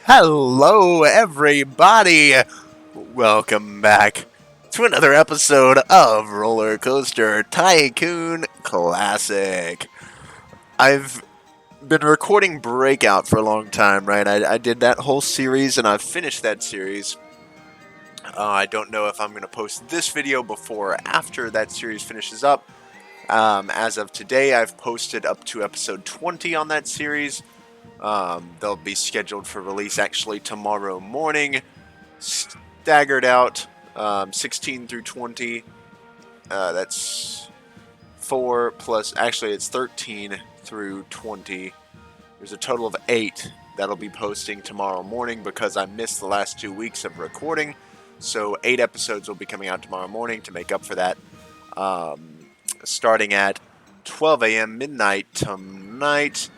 Hello, everybody! Welcome back to another episode of Roller Coaster Tycoon Classic. I've been recording Breakout for a long time, right? I did that whole series and I've finished that series. I don't know if I'm going to post this video before or after that series finishes up. As of today, I've posted up to episode 20 on that series. They'll be scheduled for release actually tomorrow morning, staggered out, 16 through 20. That's 4 plus, actually it's 13 through 20. There's a total of 8 that'll be posting tomorrow morning because I missed the last 2 weeks of recording. So 8 episodes will be coming out tomorrow morning to make up for that. Starting at 12 a.m. midnight tonight.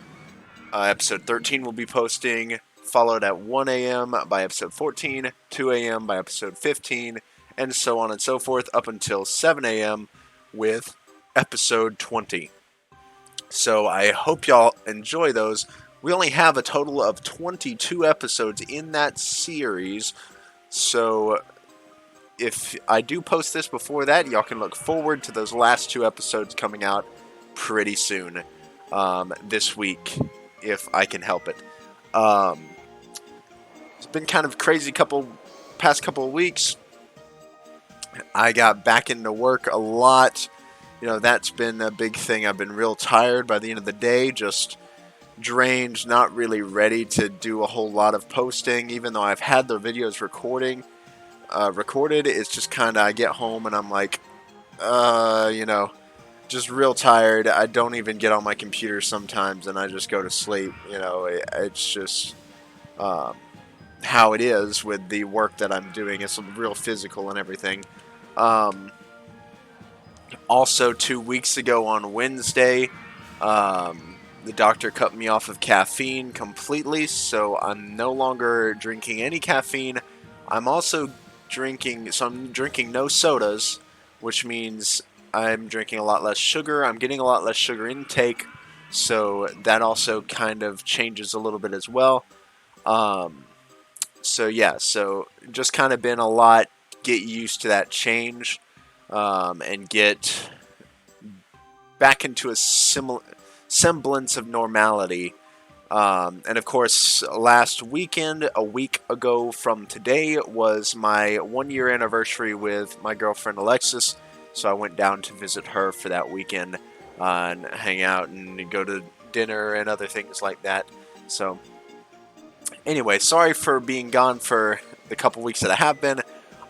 Episode 13 will be posting, followed at 1 a.m. by episode 14, 2 a.m. by episode 15, and so on and so forth up until 7 a.m. with episode 20. So I hope y'all enjoy those. We only have a total of 22 episodes in that series, so if I do post this before that, y'all can look forward to those last 2 episodes coming out pretty soon this week, if I can help it. It's been kind of crazy past couple of weeks. I got back into work a lot. You know, that's been a big thing. I've been real tired by the end of the day, just drained, not really ready to do a whole lot of posting, even though I've had the videos recorded. It's just kind of, I get home and I'm like, just real tired. I don't even get on my computer sometimes, and I just go to sleep. It's just how it is with the work that I'm doing. It's real physical and everything. Also, 2 weeks ago on Wednesday, the doctor cut me off of caffeine completely, so I'm no longer drinking any caffeine. I'm drinking no sodas, which means I'm drinking a lot less sugar. I'm getting a lot less sugar intake, so that also kind of changes a little bit as well. So just kind of been a lot, get used to that change, and get back into a semblance of normality. And of course, last weekend, a week ago from today, was my 1-year anniversary with my girlfriend Alexis. So I went down to visit her for that weekend and hang out and go to dinner and other things like that. So anyway, sorry for being gone for the couple weeks that I have been.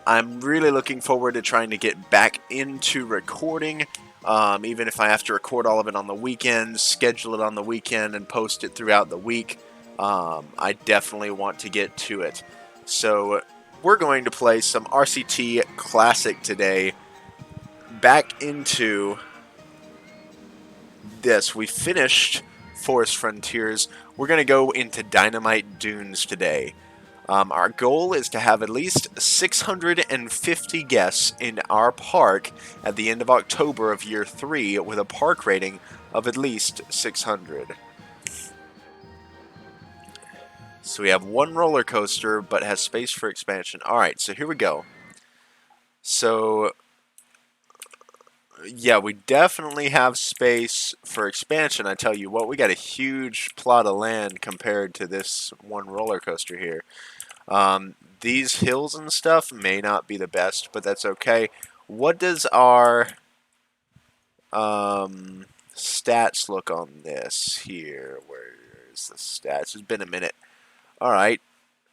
I'm really looking forward to trying to get back into recording. Even if I have to record all of it on the weekend, schedule it on the weekend, and post it throughout the week, I definitely want to get to it. So we're going to play some RCT Classic today. Back into this. We finished Forest Frontiers. We're going to go into Dynamite Dunes today. Our goal is to have at least 650 guests in our park at the end of October of year 3 with a park rating of at least 600. So we have 1 roller coaster but has space for expansion. Alright, so here we go. So yeah, we definitely have space for expansion. I tell you what, we got a huge plot of land compared to this 1 roller coaster here. These hills and stuff may not be the best, but that's okay. What does our stats look on this here? Where's the stats? It's been a minute. Alright.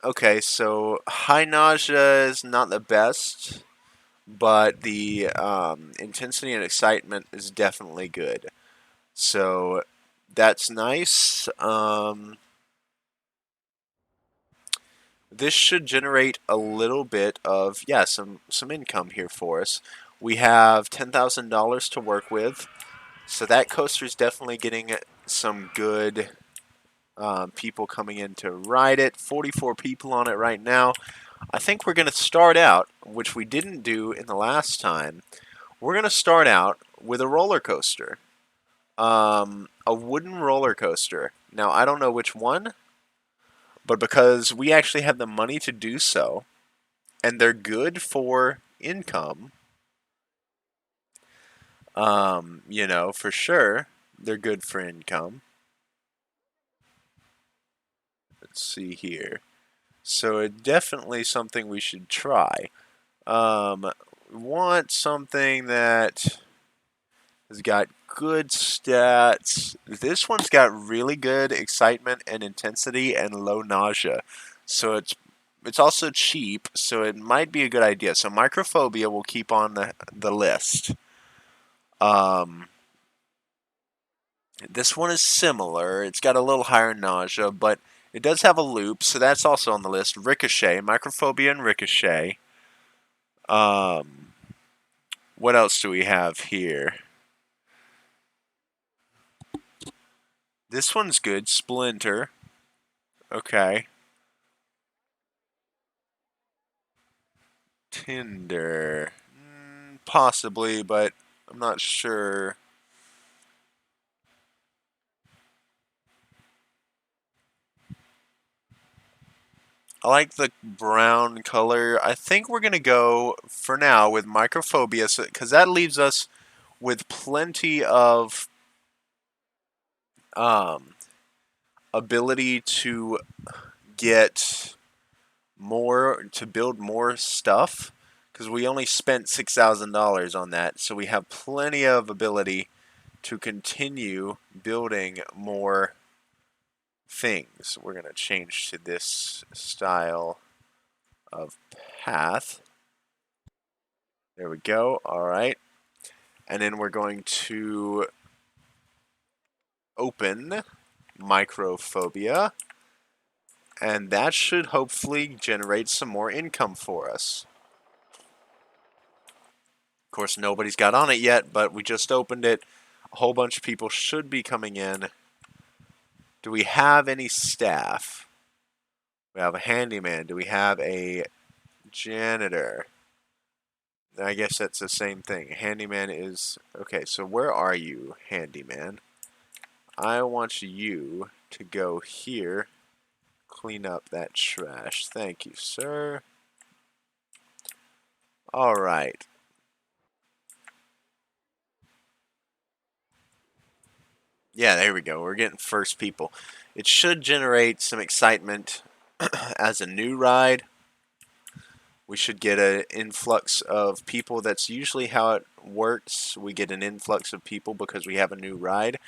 Okay, so high nausea is not the best, but the intensity and excitement is definitely good. So that's nice. This should generate a little bit of, some income here for us. We have $10,000 to work with, so that coaster is definitely getting some good people coming in to ride it. 44 people on it right now. I think we're going to start out, which we didn't do in the last time. We're going to start out with a roller coaster. A wooden roller coaster. Now, I don't know which one, But because we actually have the money to do so, and they're good for income, you know, for sure, they're good for income. Let's see here. So it's definitely something we should try. Um, want something that has got good stats. This one's got really good excitement and intensity and low nausea. So it's also cheap, so it might be a good idea. So microphobia will keep on the list. Um, this one is similar. It's got a little higher nausea, but it does have a loop, so that's also on the list. Ricochet, microphobia and ricochet. Um, what else do we have here? This one's good. Splinter. Okay. Tinder. Possibly, but I'm not sure. I like the brown color. I think we're going to go, for now, with microphobia, because that leaves us with plenty of um, ability to get more, to build more stuff, because we only spent $6,000 on that, so we have plenty of ability to continue building more things. We're going to change to this style of path. There we go. All right. And then we're going to open microphobia. And that should hopefully generate some more income for us. Of course, nobody's got on it yet, but we just opened it. A whole bunch of people should be coming in. Do we have any staff? We have a handyman. Do we have a janitor? I guess that's the same thing. Handyman is... Okay, so where are you, handyman? I want you to go here. Clean up that trash. Thank you, sir. Alright. Yeah, there we go. We're getting first people. It should generate some excitement as a new ride. We should get an influx of people. That's usually how it works. We get an influx of people because we have a new ride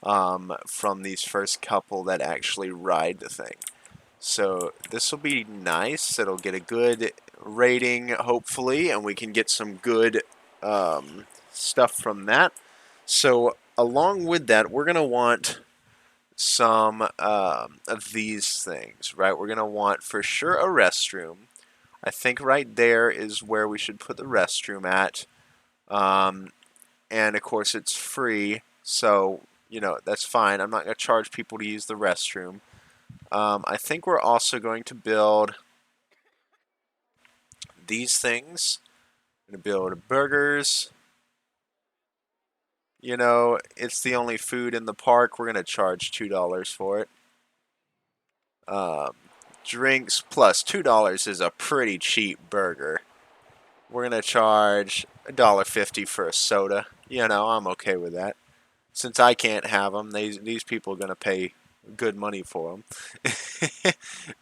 from these first couple that actually ride the thing. So this will be nice. It'll get a good rating, hopefully, and we can get some good stuff from that. So along with that, we're going to want some of these things, right? We're going to want, for sure, a restroom. I think right there is where we should put the restroom at. And, of course, it's free, so, you know, that's fine. I'm not going to charge people to use the restroom. I think we're also going to build these things. I'm going to build burgers. You know, it's the only food in the park. We're going to charge $2 for it. Um, drinks plus $2 is a pretty cheap burger. We're going to charge $1.50 for a soda. You know, I'm okay with that. Since I can't have them, these people are going to pay good money for them.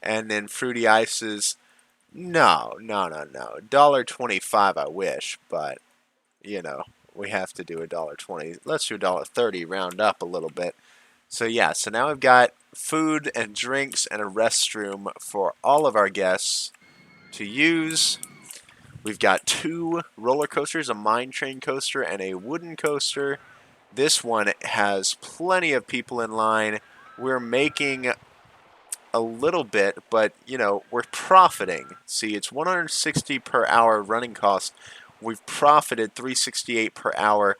And then fruity ices. No. $1.25 I wish, but, you know, we have to do $1.20. Let's do $1.30, round up a little bit. So yeah, so now we've got food and drinks and a restroom for all of our guests to use. We've got 2 roller coasters, a mine train coaster and a wooden coaster. This one has plenty of people in line. We're making a little bit, but you know, we're profiting. See, it's 160 per hour running cost. We've profited 368 per hour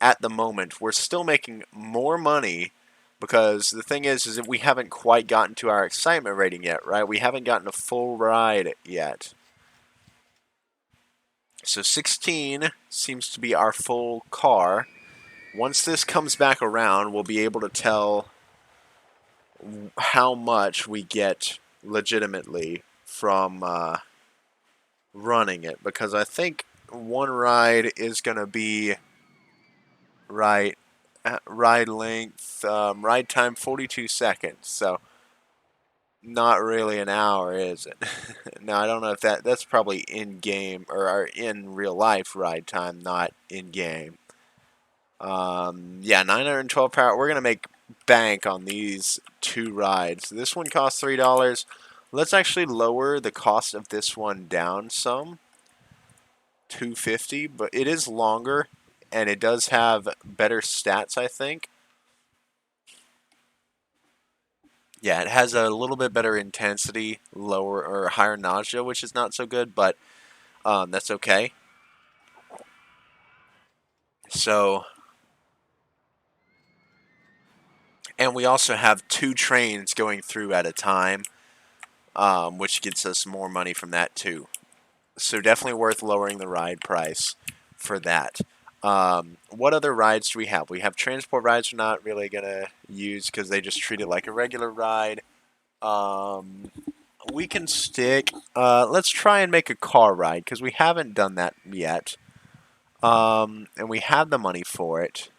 at the moment. We're still making more money because the thing is that we haven't quite gotten to our excitement rating yet, right? We haven't gotten a full ride yet. So 16 seems to be our full car. Once this comes back around, we'll be able to tell how much we get legitimately from running it, because I think one ride is going to be right ride length, ride time 42 seconds, so not really an hour, is it? Now, I don't know if that's probably in game or in real life ride time, not in game. Yeah, 912 power. We're gonna make bank on these two rides. This one costs $3. Let's actually lower the cost of this one down some, 250, but it is longer and it does have better stats, I think. Yeah, it has a little bit better intensity, lower or higher nausea, which is not so good, but that's okay. So, and we also have two trains going through at a time, which gets us more money from that too. So definitely worth lowering the ride price for that. What other rides do we have? We have transport rides we're not really going to use because they just treat it like a regular ride. We can stick, let's try and make a car ride because we haven't done that yet. And we have the money for it.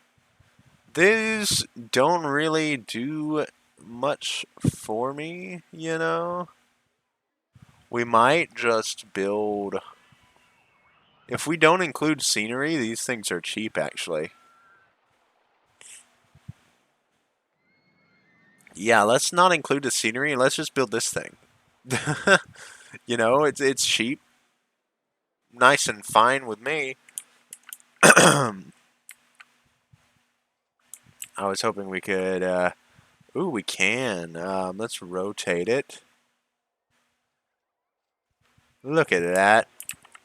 These don't really do much for me, you know? We might just build... If we don't include scenery, these things are cheap, actually. Yeah, let's not include the scenery. Let's just build this thing. You know, it's cheap, nice and fine with me. I was hoping we could. Ooh, we can. Let's rotate it. Look at that.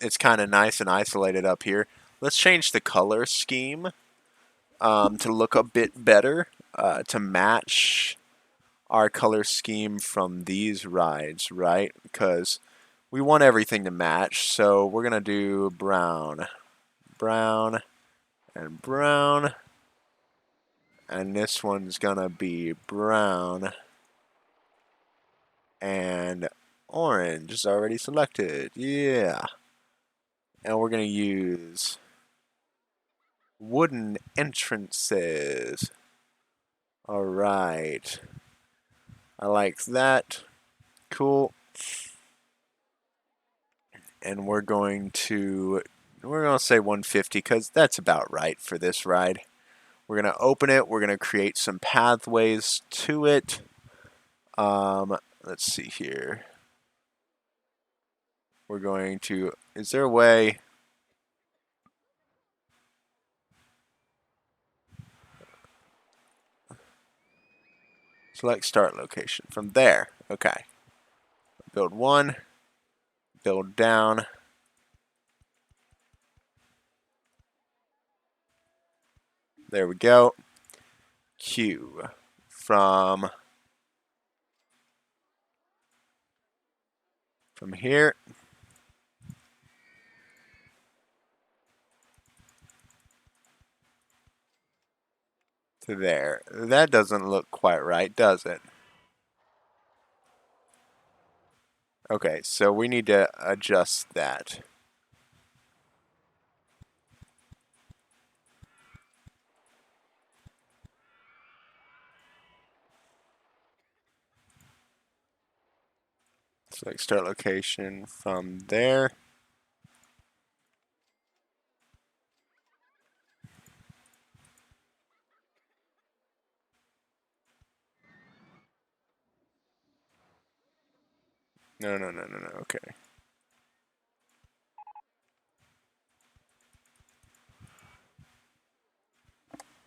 It's kind of nice and isolated up here. Let's change the color scheme to look a bit better to match our color scheme from these rides, right? Because we want everything to match, so we're going to do brown, brown, and brown. And this one's going to be brown and orange is already selected. Yeah. And we're going to use wooden entrances. All right. I like that. Cool. And we're going to say 150 because that's about right for this ride. We're going to open it. We're going to create some pathways to it. Let's see here. We're going to, is there a way? Select start location from there. Okay. Build one, build down. There we go. Q from here to there. That doesn't look quite right, does it? Okay, so we need to adjust that. Select start location from there. No, okay.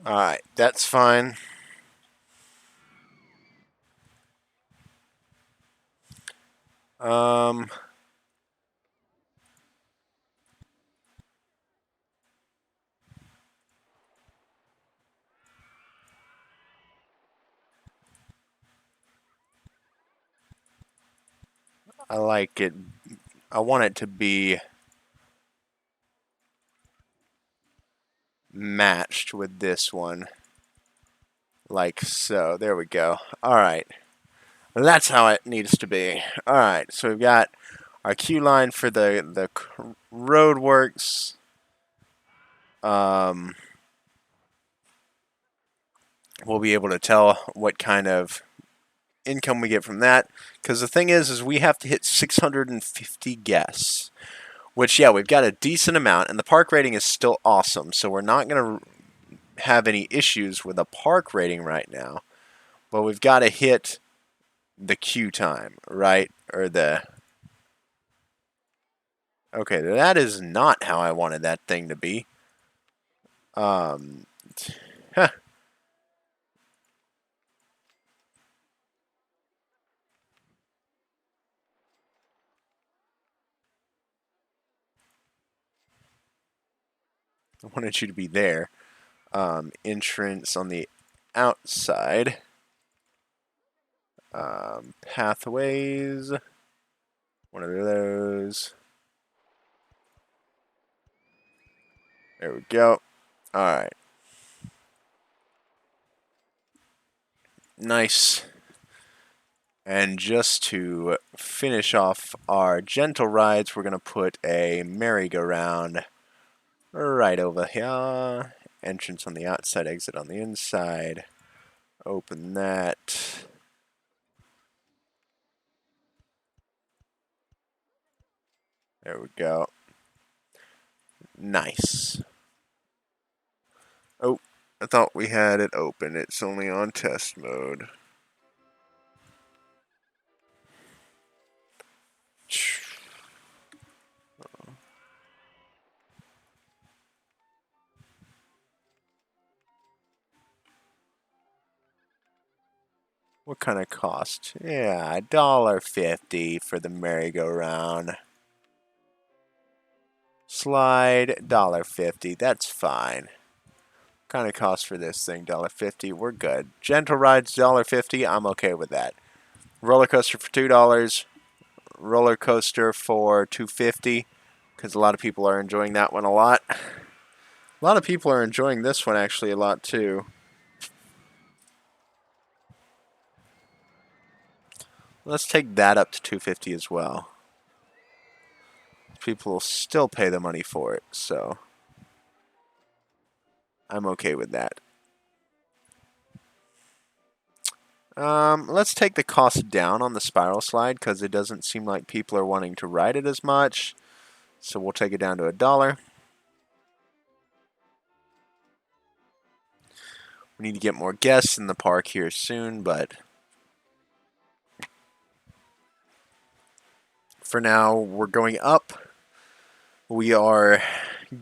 Alright, that's fine. I like it. I want it to be matched with this one. Like so. There we go. Alright. That's how it needs to be. Alright, so we've got our queue line for the road works. We'll be able to tell what kind of income we get from that. Because the thing is we have to hit 650 guests. Which, yeah, we've got a decent amount, and the park rating is still awesome. So we're not going to have any issues with a park rating right now. But we've got to hit the queue time, right? Or the... Okay, that is not how I wanted that thing to be. Um... Huh. I wanted you to be there. Entrance on the outside. Pathways. One of those. There we go. Alright. Nice. And just to finish off our gentle rides, we're going to put a merry-go-round right over here. Entrance on the outside, exit on the inside. Open that. There we go. Nice. Oh, I thought we had it open. It's only on test mode. What kind of cost? Yeah, $1.50 for the merry-go-round. Slide, $1.50. That's fine. Kind of cost for this thing, $1.50. We're good. Gentle rides, $1.50. I'm okay with that. Roller coaster for $2. Roller coaster for $2.50, because a lot of people are enjoying that one a lot. A lot of people are enjoying this one actually a lot too. Let's take that up to $2.50 as well. People will still pay the money for it, so I'm okay with that. Let's take the cost down on the spiral slide because it doesn't seem like people are wanting to ride it as much. So we'll take it down to $1. We need to get more guests in the park here soon, but for now, we're going up. We are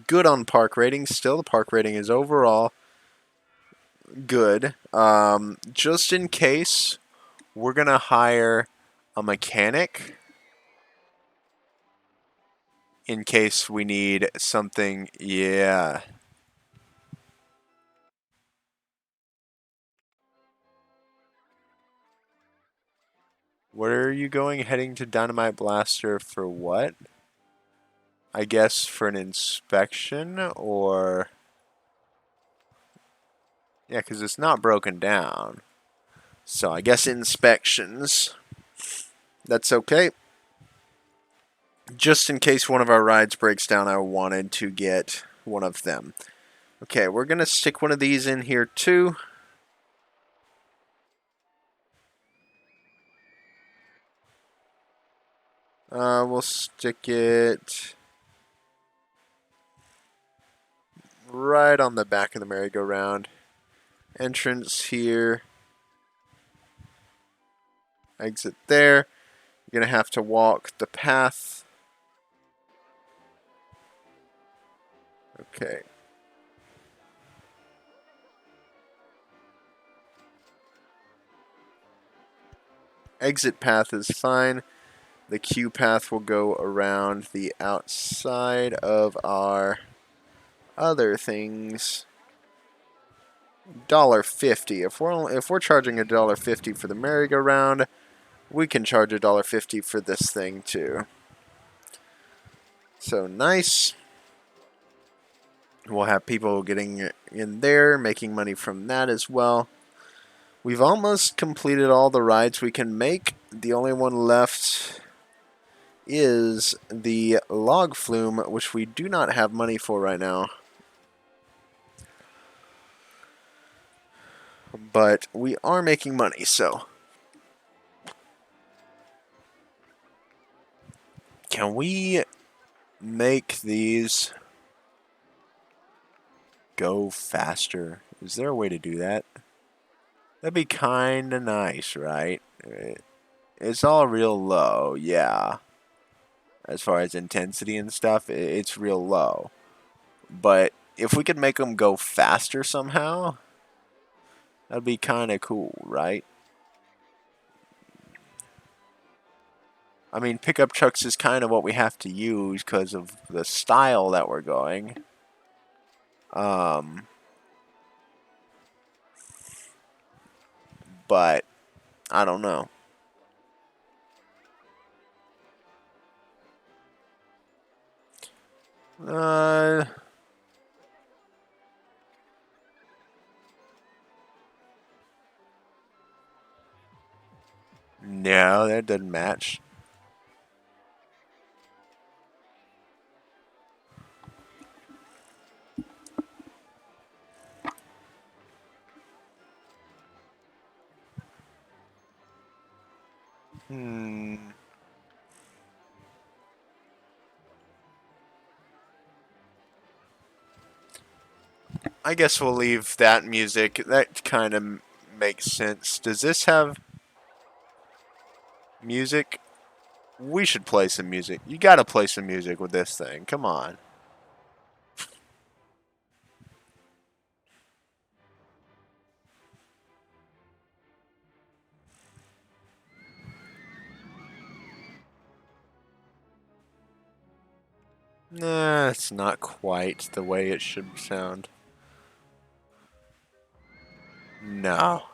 good on park ratings still. The park rating is overall good. Just in case, we're going to hire a mechanic in case we need something. Yeah. Where are you going? Heading to Dynamite Blaster for what? I guess for an inspection or... Yeah, because it's not broken down. So I guess inspections. That's okay. Just in case one of our rides breaks down, I wanted to get one of them. Okay, we're going to stick one of these in here too. We'll stick it right on the back of the merry-go-round. Entrance here. Exit there. You're going to have to walk the path. Okay. Exit path is fine. The queue path will go around the outside of our other things. $1.50. If we're charging $1.50 for the merry-go-round, we can charge $1.50 for this thing too. So nice. We'll have people getting in there, making money from that as well. We've almost completed all the rides we can make. The only one left is the log flume, which we do not have money for right now. But we are making money, so. Can we make these go faster? Is there a way to do that? That'd be kinda nice, right? It's all real low, yeah. As far as intensity and stuff, it's real low. But if we could make them go faster somehow, that'd be kinda cool, right? I mean, pickup trucks is kind of what we have to use because of the style that we're going. But I don't know. No, that doesn't match. I guess we'll leave that music. That kind of makes sense. Does this have music? We should play some music. You gotta play some music with this thing. Come on. Nah, it's not quite the way it should sound. No.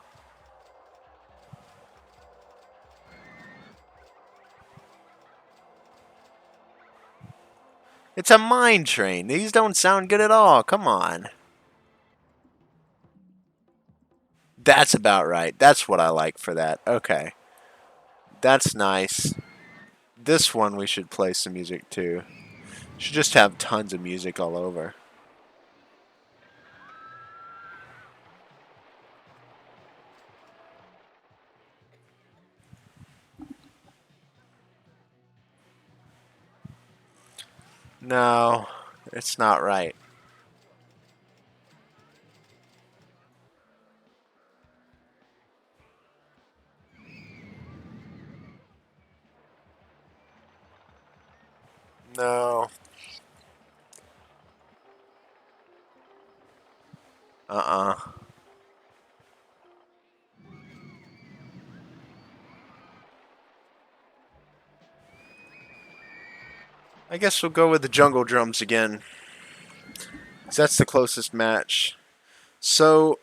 It's a mine train. These don't sound good at all. Come on. That's about right. That's what I like for that. Okay. That's nice. This one we should play some music too. Should just have tons of music all over. No, it's not right. No. Uh-uh. I guess we'll go with the jungle drums again. 'Cause that's the closest match. So,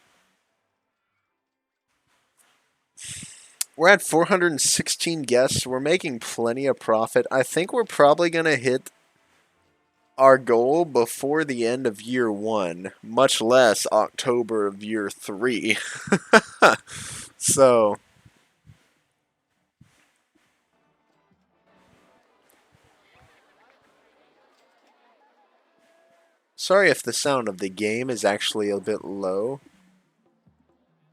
we're at 416 guests. We're making plenty of profit. I think we're probably going to hit our goal before the end of year 1, much less October of year 3. So, sorry if the sound of the game is actually a bit low.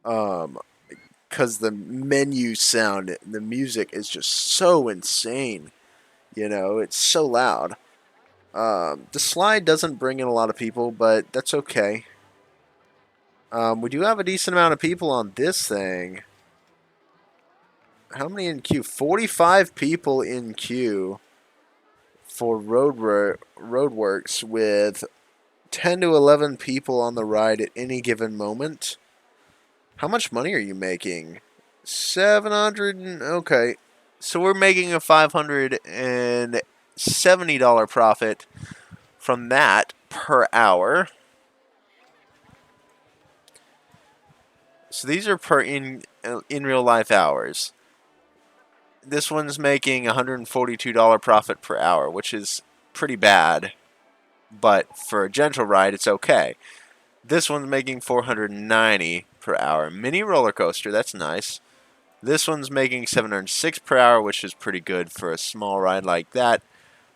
Because the menu sound, the music is just so insane. You know, it's so loud. The slide doesn't bring in a lot of people, but that's okay. We do have a decent amount of people on this thing. How many in queue? 45 people in queue for roadworks with 10 to 11 people on the ride at any given moment. How much money are you making? 700. Okay. So we're making a $570 profit from that per hour. So these are per in real life hours. This one's making $142 profit per hour, which is pretty bad. But for a gentle ride, it's okay. This one's making 490 per hour. Mini roller coaster, that's nice. This one's making 706 per hour, which is pretty good for a small ride like that.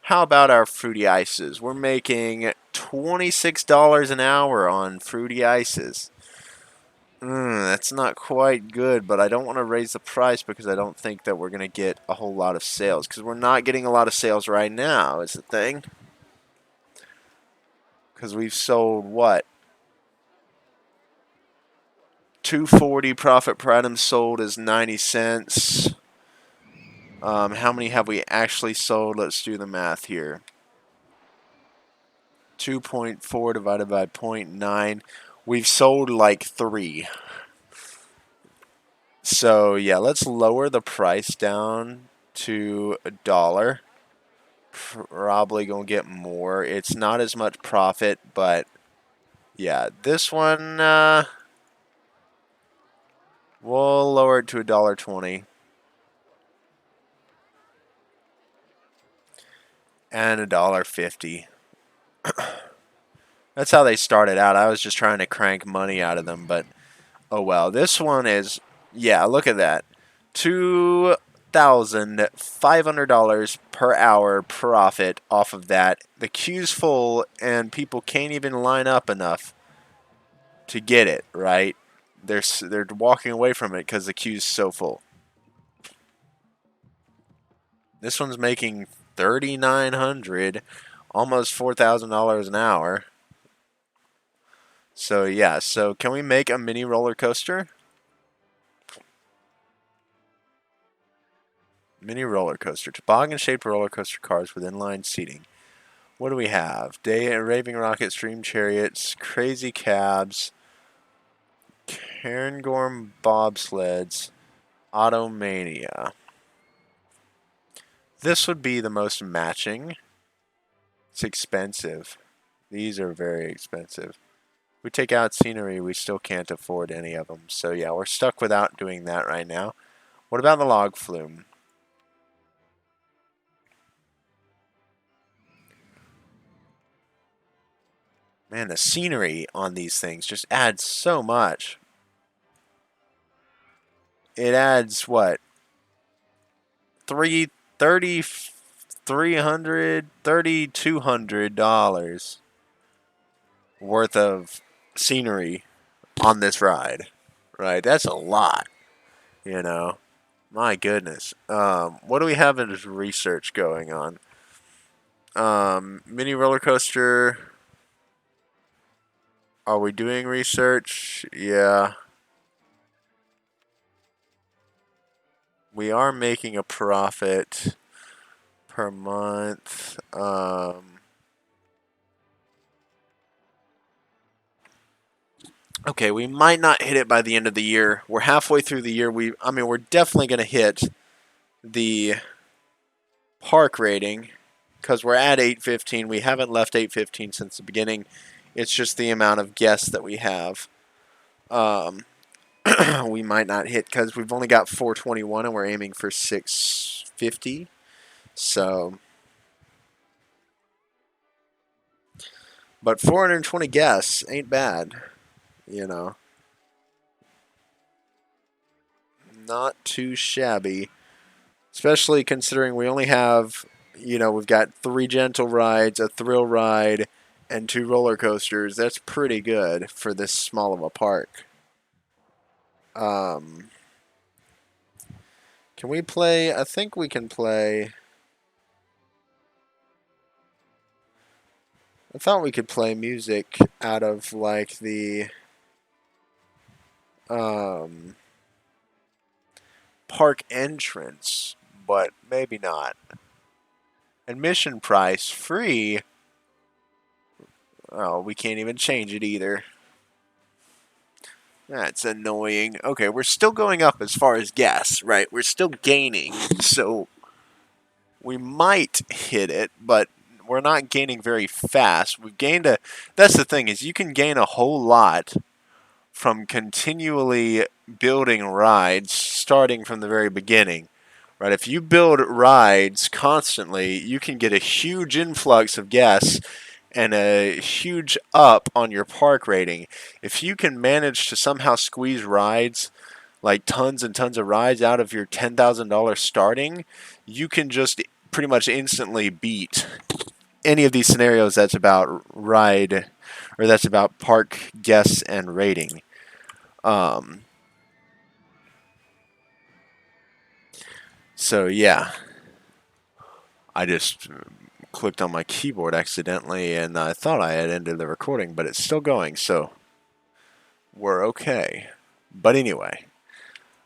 How about our fruity ices? We're making $26 an hour on fruity ices. That's not quite good, but I don't want to raise the price because I don't think that we're going to get a whole lot of sales. Because we're not getting a lot of sales right now, is the thing. Because we've sold, what? 240 profit per item sold is 90 cents. How many have we actually sold? Let's do the math here. 2.4 divided by 0.9. We've sold like 3. So yeah, let's lower the price down to $1. Probably gonna get more. It's not as much profit, but yeah, this one we'll lower it to $1.20 and $1.50. That's how they started out. I was just trying to crank money out of them, but oh well. This one is, yeah, look at that. $2,500 per hour profit off of that. The queue's full and people can't even line up enough to get it, right? They're walking away from it because the queue's so full. This one's making $3,900, almost $4,000 an hour. So yeah, so can we make a mini roller coaster? Mini roller coaster, toboggan-shaped roller coaster cars with inline seating. What do we have? Raving Rocket, Stream Chariots, Crazy Cabs, Cairngorm Bobsleds, Automania. This would be the most matching. It's expensive. These are very expensive. If we take out scenery, we still can't afford any of them. So yeah, we're stuck without doing that right now. What about the log flume? Man, the scenery on these things just adds so much. It adds what? $3,200 worth of scenery on this ride. Right? That's a lot, you know. My goodness. What do we have as research going on? Mini roller coaster. Are we doing research? Yeah. We are making a profit per month. Okay, we might not hit it by the end of the year. We're halfway through the year. We're definitely going to hit the park rating because we're at 815. We haven't left 815 since the beginning. It's just the amount of guests that we have. We might not hit because we've only got 421 and we're aiming for 650. So, but 420 guests ain't bad, you know. Not too shabby, especially considering we only have, we've got 3 gentle rides, a thrill ride, and 2 roller coasters. That's pretty good for this small of a park. Can we play? I think we can play. I thought we could play music out of like the park entrance, but maybe not. Admission price free. Oh, we can't even change it either. That's annoying. Okay, we're still going up as far as guests, right? We're still gaining, so we might hit it, but we're not gaining very fast. We've gained a... That's the thing, is you can gain a whole lot from continually building rides starting from the very beginning. Right, if you build rides constantly, you can get a huge influx of guests and a huge up on your park rating. If you can manage to somehow squeeze rides, like tons and tons of rides out of your $10,000 starting, you can just pretty much instantly beat any of these scenarios that's about ride or that's about park guests and rating. Um, so yeah, I just clicked on my keyboard accidentally and I thought I had ended the recording, but it's still going, so we're okay. But anyway,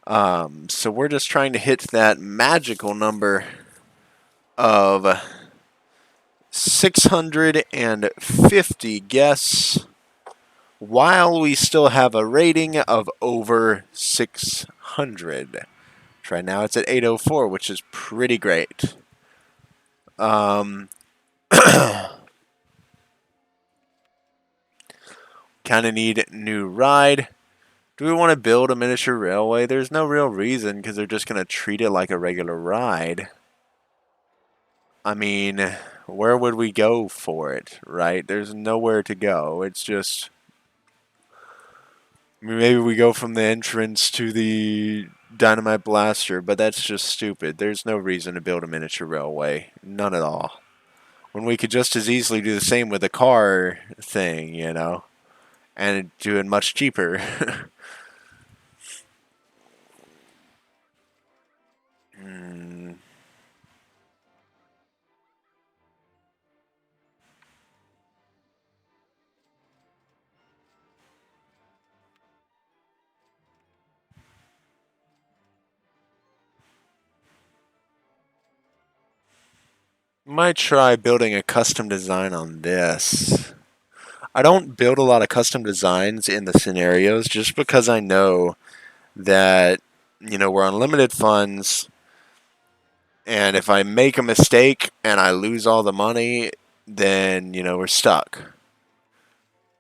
so we're just trying to hit that magical number of 650 guests while we still have a rating of over 600. Right now it's at 804, which is pretty great. Kind of need a new ride. Do we want to build a miniature railway? There's no real reason because they're just going to treat it like a regular ride. I mean, where would we go for it, right? There's nowhere to go. It's just... maybe we go from the entrance to the dynamite blaster, but that's just stupid. There's no reason to build a miniature railway. None at all. When we could just as easily do the same with a car thing, you know, and do it much cheaper. Might try building a custom design on this. I don't build a lot of custom designs in the scenarios just because I know that, you know, we're on limited funds, and if I make a mistake and I lose all the money, then, you know, we're stuck.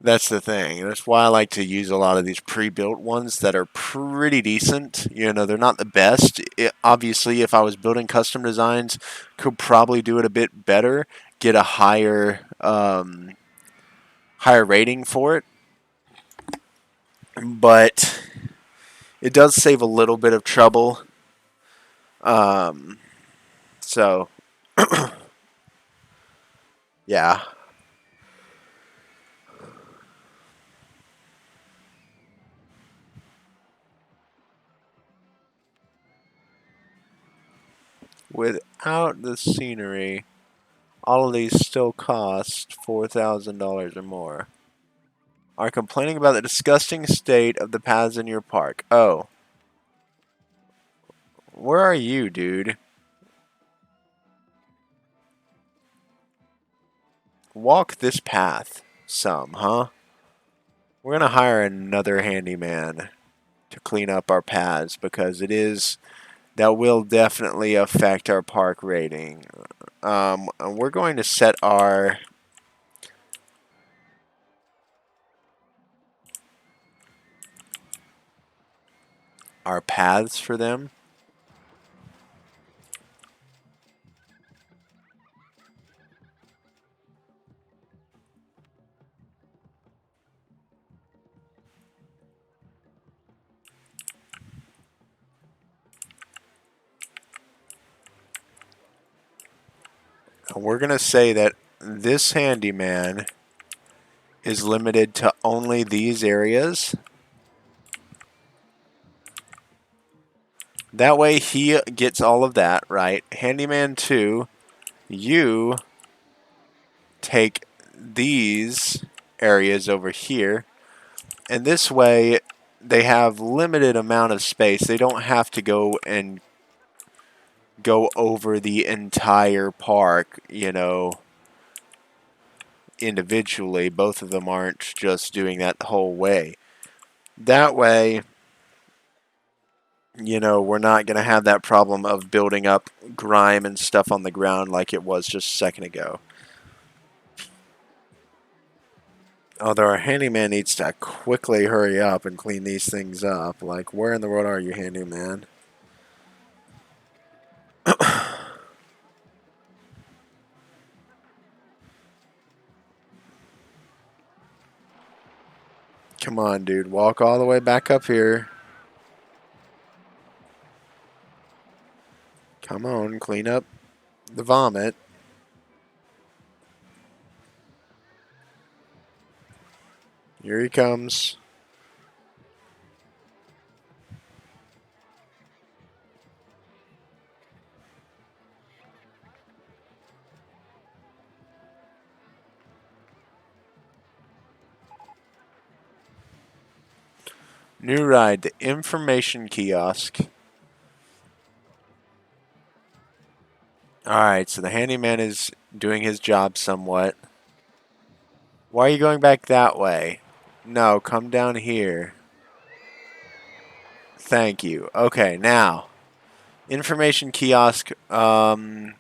That's the thing. That's why I like to use a lot of these pre-built ones that are pretty decent. You know, they're not the best. Obviously, if I was building custom designs, could probably do it a bit better, get a higher rating for it. But it does save a little bit of trouble. Um, so, yeah. Without the scenery, all of these still cost $4,000 or more. Are complaining about the disgusting state of the paths in your park. Oh. Where are you, dude? Walk this path some, huh? We're gonna hire another handyman to clean up our paths because that will definitely affect our park rating. We're going to set our paths for them. We're gonna say that this handyman is limited to only these areas. That way he gets all of that, right? Handyman 2, you take these areas over here, and this way they have limited amount of space. They don't have to go over the entire park, you know, individually. Both of them aren't just doing that the whole way. That way, you know, we're not going to have that problem of building up grime and stuff on the ground like it was just a second ago. Although our handyman needs to quickly hurry up and clean these things up. Like, where in the world are you, handyman? Come on, dude. Walk all the way back up here. Come on, clean up the vomit. Here he comes. New ride, the information kiosk. Alright, so the handyman is doing his job somewhat. Why are you going back that way? No, come down here. Thank you. Okay, now. Information kiosk. So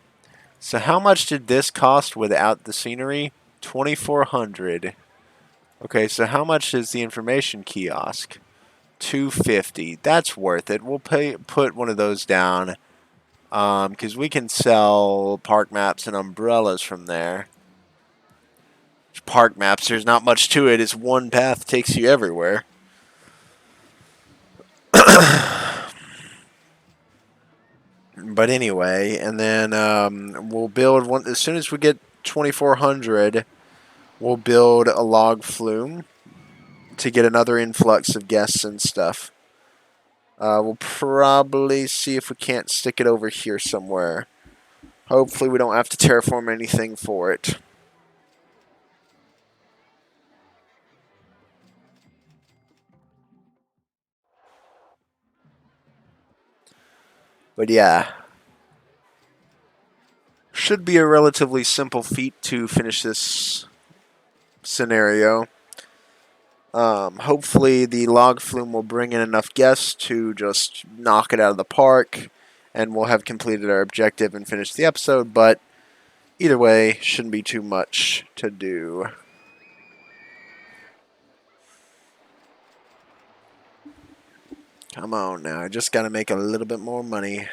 how much did this cost without the scenery? 2,400. Okay, so how much is the information kiosk? 250. That's worth it. We'll put one of those down. Because we can sell park maps and umbrellas from there. Park maps, there's not much to it. It's one path, takes you everywhere. But anyway, and then we'll build one as soon as we get 2,400. We'll build a log flume to get another influx of guests and stuff. We'll probably see if we can't stick it over here somewhere. Hopefully we don't have to terraform anything for it. But yeah. Should be a relatively simple feat to finish this scenario. Hopefully the log flume will bring in enough guests to just knock it out of the park, and we'll have completed our objective and finished the episode, but either way, shouldn't be too much to do. Come on now, I just gotta make a little bit more money.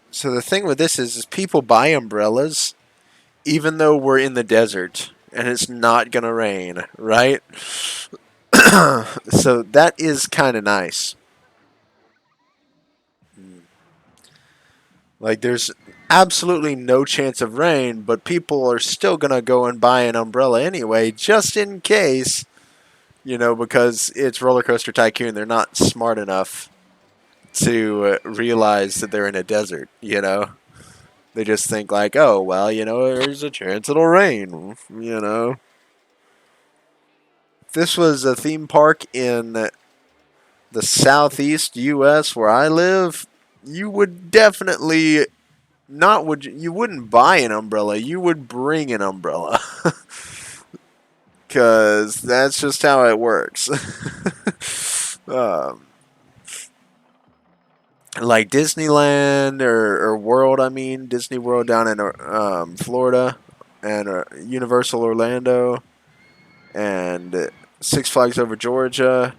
So the thing with this is people buy umbrellas even though we're in the desert and it's not gonna rain, right? So that is kind of nice. Like there's absolutely no chance of rain, but people are still gonna go and buy an umbrella anyway, just in case, because it's Roller Coaster Tycoon. They're not smart enough to realize that they're in a desert. They just think like, oh, well, there's a chance it'll rain. If this was a theme park in the southeast U.S. where I live, you would definitely you wouldn't buy an umbrella, you would bring an umbrella. Because that's just how it works. Like Disneyland or World, Disney World down in Florida, and Universal Orlando, and Six Flags Over Georgia,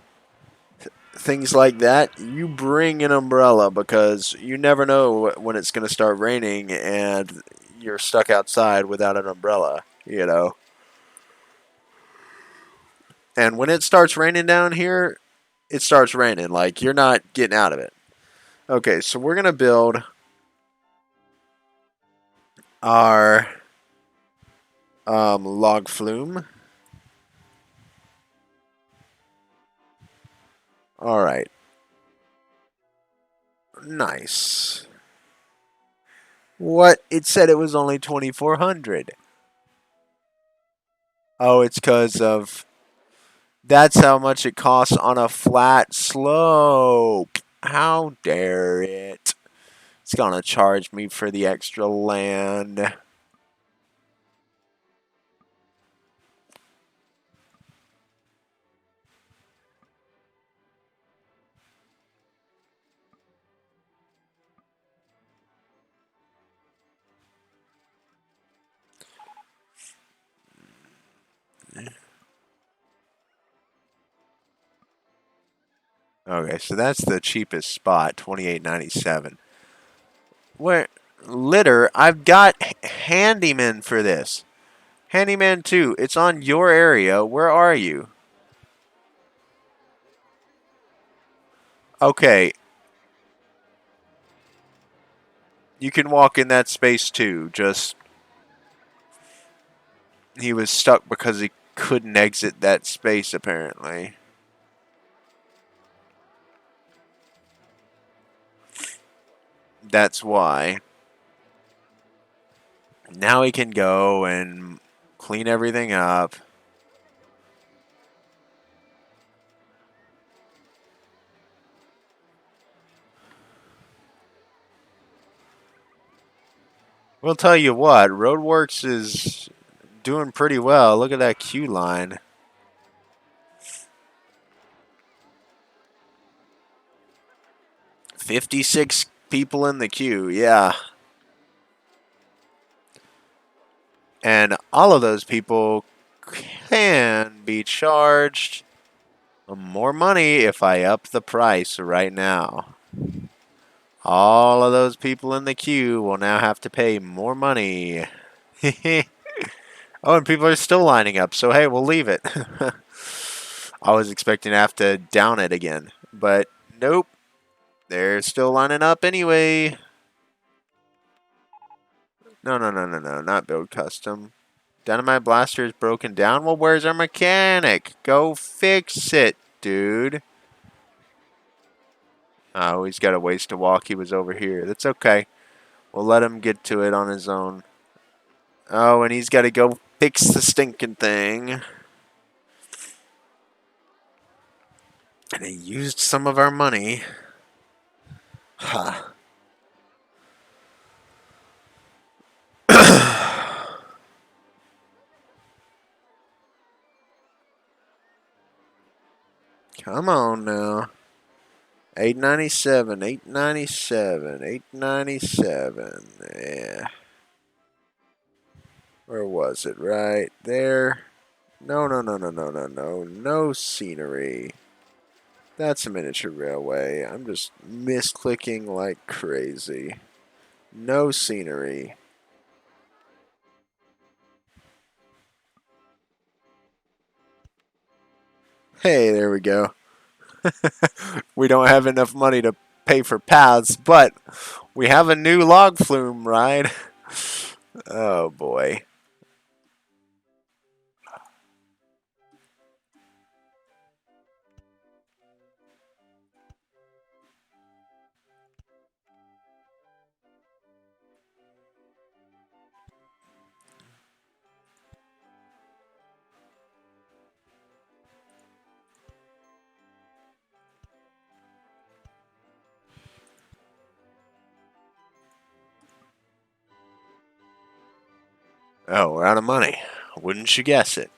things like that, you bring an umbrella because you never know when it's going to start raining and you're stuck outside without an umbrella. And when it starts raining down here, it starts raining. Like, you're not getting out of it. Okay, so we're going to build our log flume. Alright. Nice. What? It said it was only 2,400. Oh, it's because of... That's how much it costs on a flat slope. How dare it? It's gonna charge me for the extra land. Okay, so that's the cheapest spot, $28.97. Where Litter, I've got Handyman for this. Handyman 2, it's on your area. Where are you? Okay, you can walk in that space too. Just, he was stuck because he couldn't exit that space, apparently. That's why. Now he can go and clean everything up. We'll tell you what, Roadworks is doing pretty well. Look at that queue line. 56 people in the queue, yeah. And all of those people can be charged more money if I up the price right now. All of those people in the queue will now have to pay more money. Oh, and people are still lining up, so hey, we'll leave it. I was expecting to have to down it again, but nope. They're still lining up anyway. No, no, no, no, no, not build custom. Dynamite blaster is broken down. Well, where's our mechanic? Go fix it, dude. Oh, he's got a ways to walk. He was over here. That's okay. We'll let him get to it on his own. Oh, and he's got to go fix the stinking thing. And he used some of our money. Huh. Come on now. 897, 897, 897. Yeah. Where was it? Right there. No, no, no, no, no, no, no. No scenery. That's a miniature railway. I'm just misclicking like crazy. No scenery. Hey, there we go. We don't have enough money to pay for paths, but we have a new log flume ride. Oh boy. Oh, we're out of money. Wouldn't you guess it?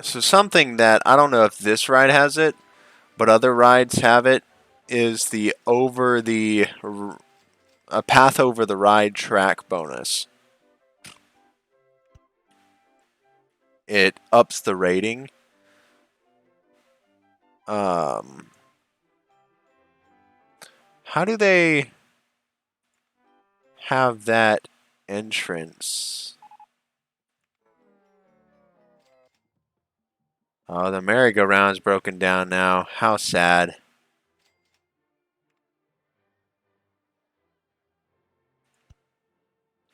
So something that I don't know if this ride has it, but other rides have it, is the a path over the ride track bonus. It ups the rating. Um, how do they have that entrance? Oh, the merry-go-round's broken down now. How sad.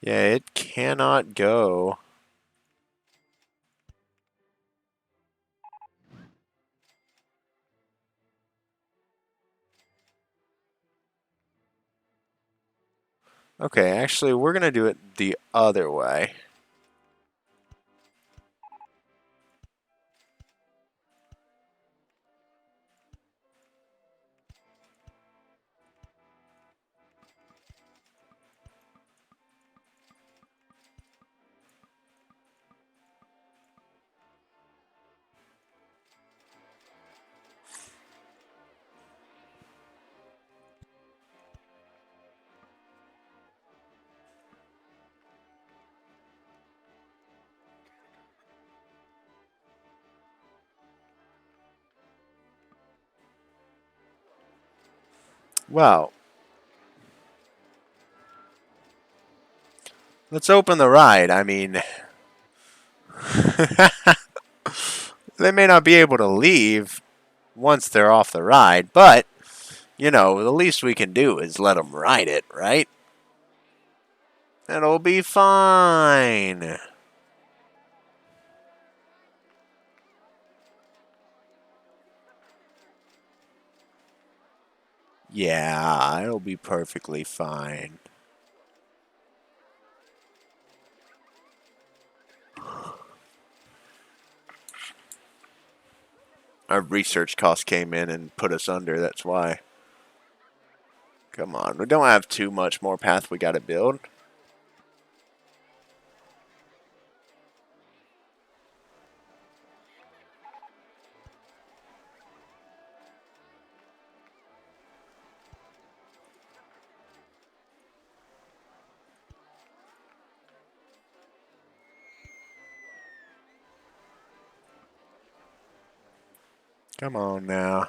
Yeah, it cannot go. Okay, actually, we're going to do it the other way. Well, let's open the ride. I mean, they may not be able to leave once they're off the ride, but, you know, the least we can do is let them ride it, right? It'll be fine. Yeah, it'll be perfectly fine. Our research cost came in and put us under, that's why. Come on, we don't have too much more path we gotta build. Come on now.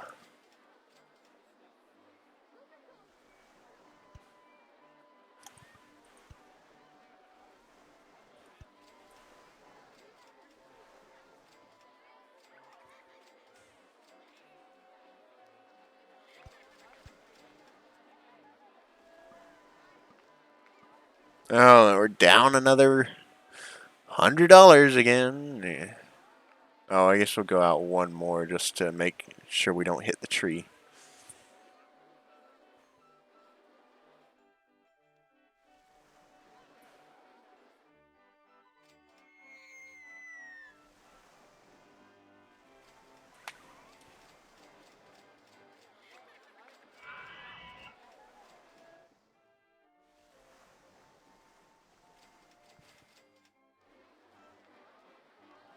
Oh, we're down another $100 again. Yeah. Oh, I guess we'll go out one more just to make sure we don't hit the tree.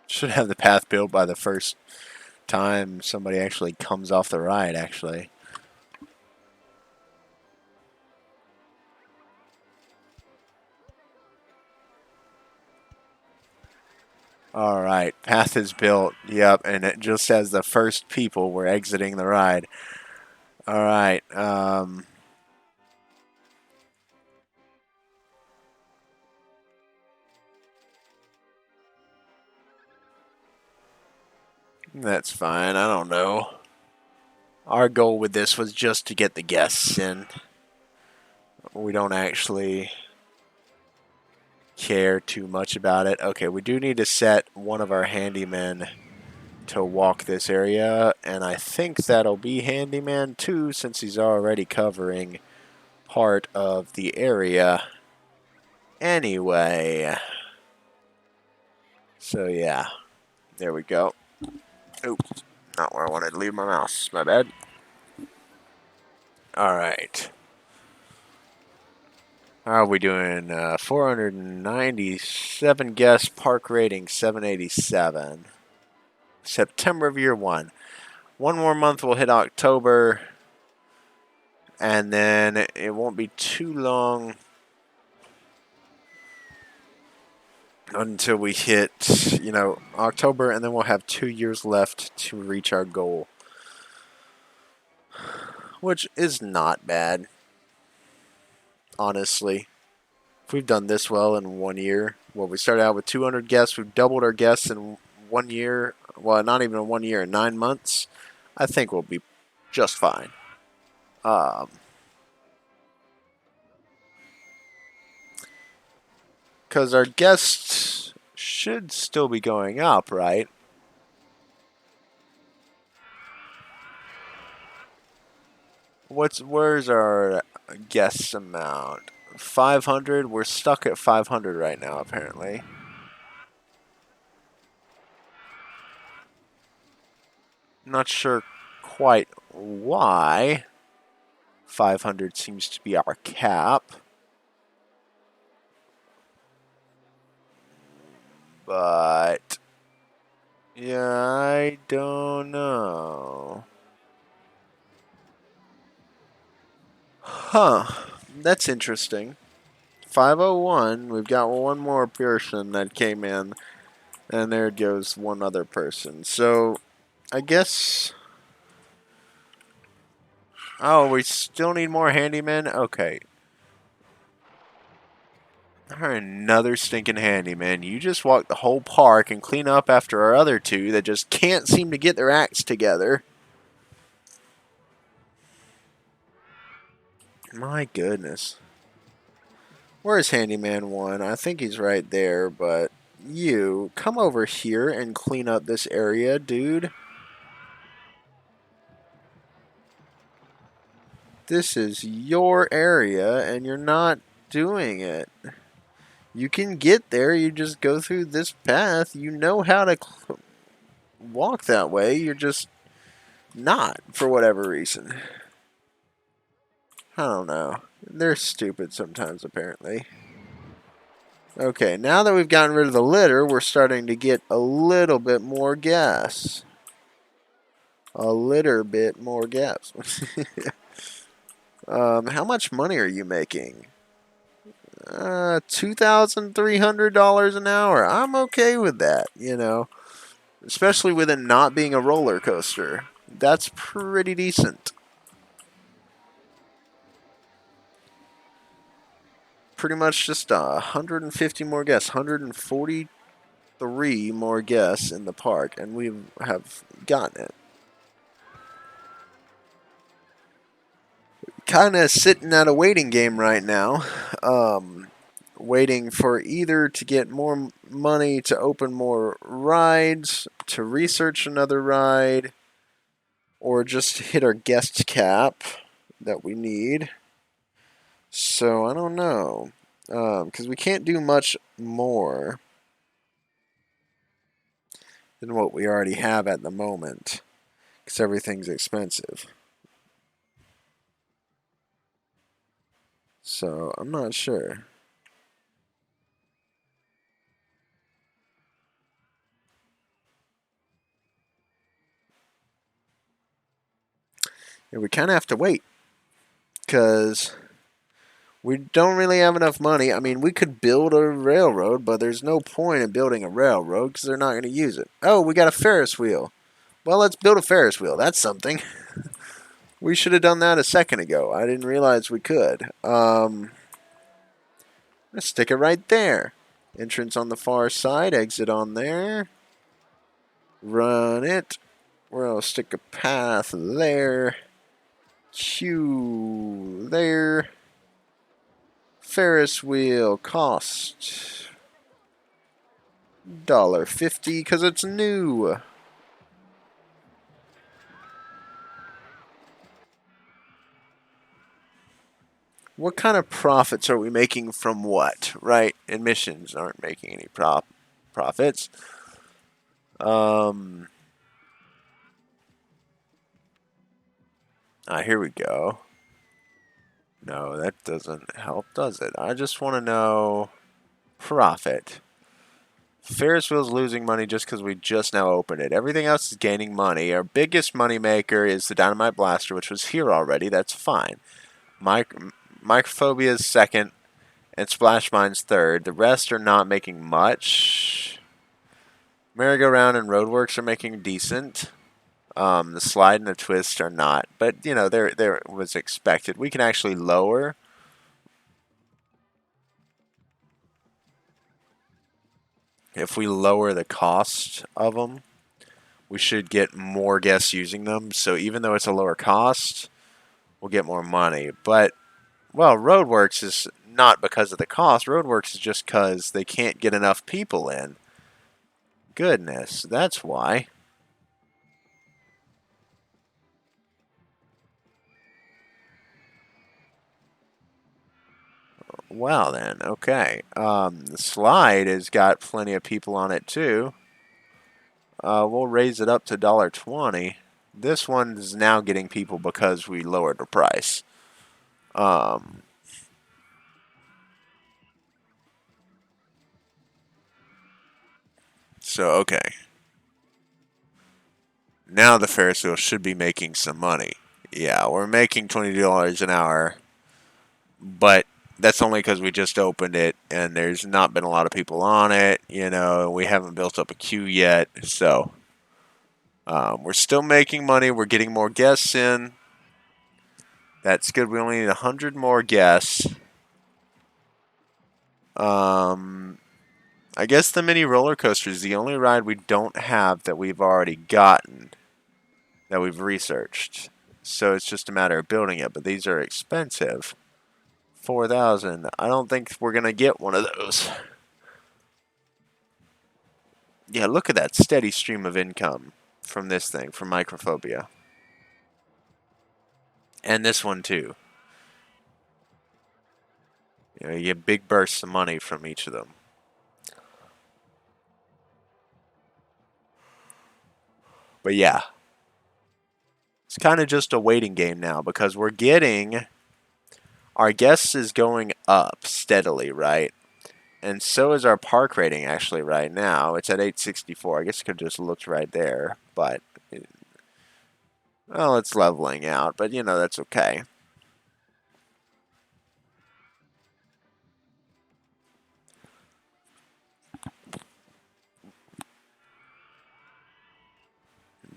Should have the path built by the first time somebody actually comes off the ride, actually. All right, path is built. Yep, and it just says the first people were exiting the ride. All right. That's fine. I don't know. Our goal with this was just to get the guests in. We don't actually care too much about it. Okay, we do need to set one of our handymen to walk this area, and I think that'll be handyman 2 since he's already covering part of the area anyway. So yeah, there we go. Oh, not where I wanted to leave my mouse. My bad. All right. How are we doing? 497 guests, park rating 787. September of year 1. One more month will hit October, and then it won't be too long until we hit, you know, October, and then we'll have 2 years left to reach our goal, which is not bad, honestly. If we've done this well in 1 year, well, we started out with 200 guests, we've doubled our guests in 1 year, well, not even in 1 year, in 9 months, I think we'll be just fine. Because our guests should still be going up, right? Where's our guest amount? 500. We're stuck at 500 right now, apparently. Not sure quite why. 500 seems to be our cap. But yeah, I don't know. Huh. That's interesting. 501, we've got one more person that came in, and there goes one other person. So, I guess Oh, we still need more handymen? Okay. Another stinking handyman. You just walk the whole park and clean up after our other two that just can't seem to get their acts together. My goodness. Where's handyman 1? I think he's right there, but you, come over here and clean up this area, dude. This is your area, and you're not doing it. You can get there, you just go through this path. You know how to walk that way, you're just not, for whatever reason. I don't know. They're stupid sometimes, apparently. Okay, now that we've gotten rid of the litter, we're starting to get a little bit more gas. A little bit more gas. How much money are you making? $2,300 an hour. I'm okay with that, you know. Especially with it not being a roller coaster. That's pretty decent. Pretty much just 150 more guests. 143 more guests in the park, and we have gotten it. Kind of sitting at a waiting game right now. Waiting for either to get more money to open more rides, to research another ride, or just hit our guest cap that we need. So I don't know, because we can't do much more than what we already have at the moment, because everything's expensive. So I'm not sure. And we kind of have to wait, because we don't really have enough money. I mean, we could build a railroad, but there's no point in building a railroad because they're not going to use it. Oh, we got a Ferris wheel. Well, let's build a Ferris wheel. That's something. We should have done that a second ago. I didn't realize we could. Let's stick it right there. Entrance on the far side, exit on there. Run it. We're going to stick a path there. Q there. Ferris wheel cost $1.50 because it's new. What kind of profits are we making from what, right? Admissions aren't making any profits. Here we go. No, that doesn't help, does it? I just want to know profit. Ferris wheel's losing money just because we just now opened it. Everything else is gaining money. Our biggest money maker is the Dynamite Blaster, which was here already. That's fine. Microphobia is second, and Splash Mine's third. The rest are not making much. Merry-Go-Round and Roadworks are making decent. The Slide and the Twist are not, but you know, there was expected. We can actually lower. If we lower the cost of them, we should get more guests using them. So even though it's a lower cost, we'll get more money. But, well, Roadworks is not because of the cost. Roadworks is just because they can't get enough people in. Goodness, that's why. Well then, okay. The Slide has got plenty of people on it too. We'll raise it up to $1.20. This one is now getting people because we lowered the price. So, okay. Now the Ferris wheel should be making some money. Yeah, we're making $20 an hour. But that's only because we just opened it and there's not been a lot of people on it. You know, we haven't built up a queue yet. So, we're still making money. We're getting more guests in. That's good. We only need 100 more guests. I guess the mini roller coaster is the only ride we don't have that we've already gotten, that we've researched. So it's just a matter of building it. But these are expensive. 4,000. I don't think we're gonna get one of those. Yeah, look at that steady stream of income from this thing, from Microphobia. And this one too. You know, you get big bursts of money from each of them. But yeah, it's kind of just a waiting game now because we're getting, our guests is going up steadily, right? And so is our park rating actually right now. It's at 864. I guess I could have just looked right there, but well, it's leveling out, but you know, that's okay.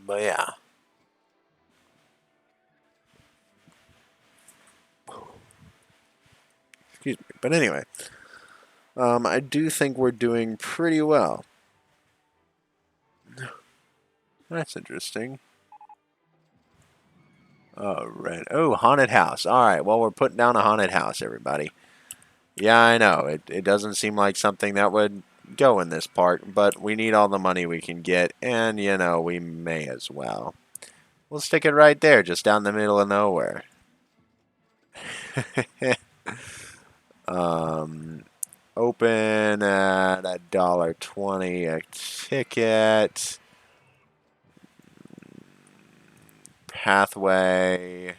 But yeah. Excuse me. But anyway, I do think we're doing pretty well. That's interesting. Oh, right. Oh, haunted house. All right. Well, we're putting down a haunted house, everybody. Yeah, I know. It doesn't seem like something that would go in this park, but we need all the money we can get, and, you know, we may as well. We'll stick it right there, just down the middle of nowhere. Open at $1.20 a ticket. Pathway.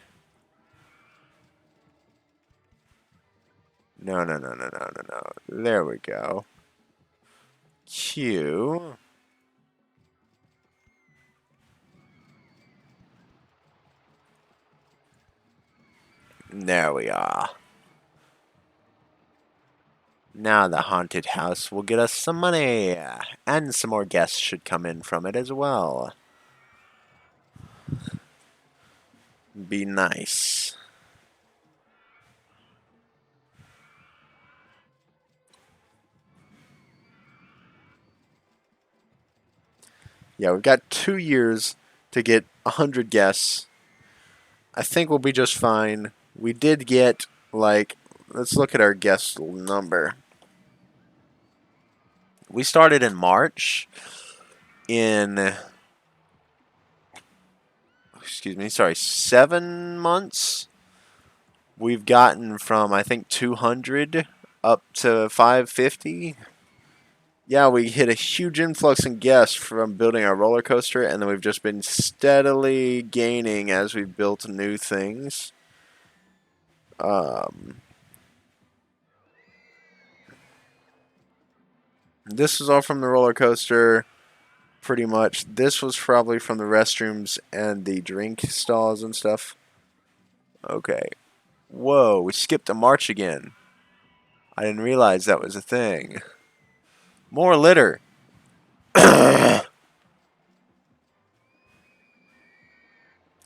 No, no, no, no, no, no, no. There we go. Q. There we are. Now the haunted house will get us some money. And some more guests should come in from it as well. Be nice. Yeah, we've got 2 years to get 100 guests. I think we'll be just fine. We did get, like, let's look at our guest number. We started in March. Excuse me, sorry, 7 months. We've gotten from, I think, 200 up to 550. Yeah, we hit a huge influx in guests from building our roller coaster, and then we've just been steadily gaining as we've built new things. This is all from the roller coaster, pretty much. This was probably from the restrooms and the drink stalls and stuff. Okay. Whoa, we skipped a march again. I didn't realize that was a thing. More litter.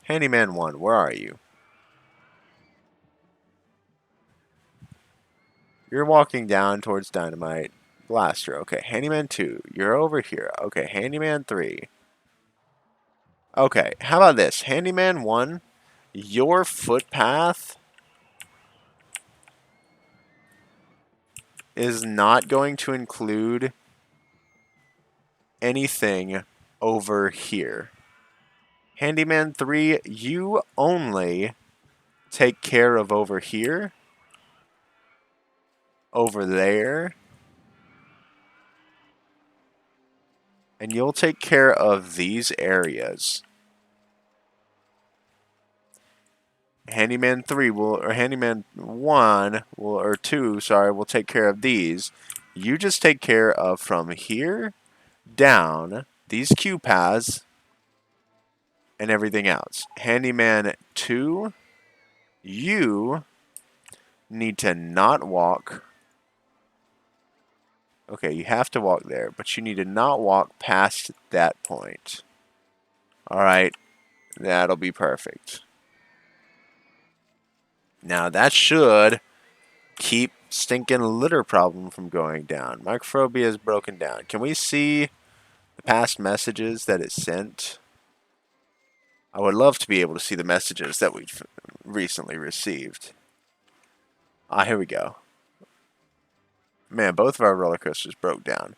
Handyman 1, where are you? You're walking down towards Dynamite. Blaster. Okay, Handyman 2, you're over here. Okay, Handyman 3. Okay, how about this? Handyman 1, your footpath is not going to include anything over here. Handyman 3, you only take care of over here, over there, and you'll take care of these areas. Handyman 3 will, or Handyman 1 will, or 2, sorry, will take care of these. You just take care of from here down these queue paths and everything else. Handyman 2, you need to not walk. Okay, you have to walk there, but you need to not walk past that point. Alright, that'll be perfect. Now that should keep stinking litter problem from going down. Microphobia is broken down. Can we see the past messages that it sent? I would love to be able to see the messages that we've recently received. Ah, here we go. Man, both of our roller coasters broke down.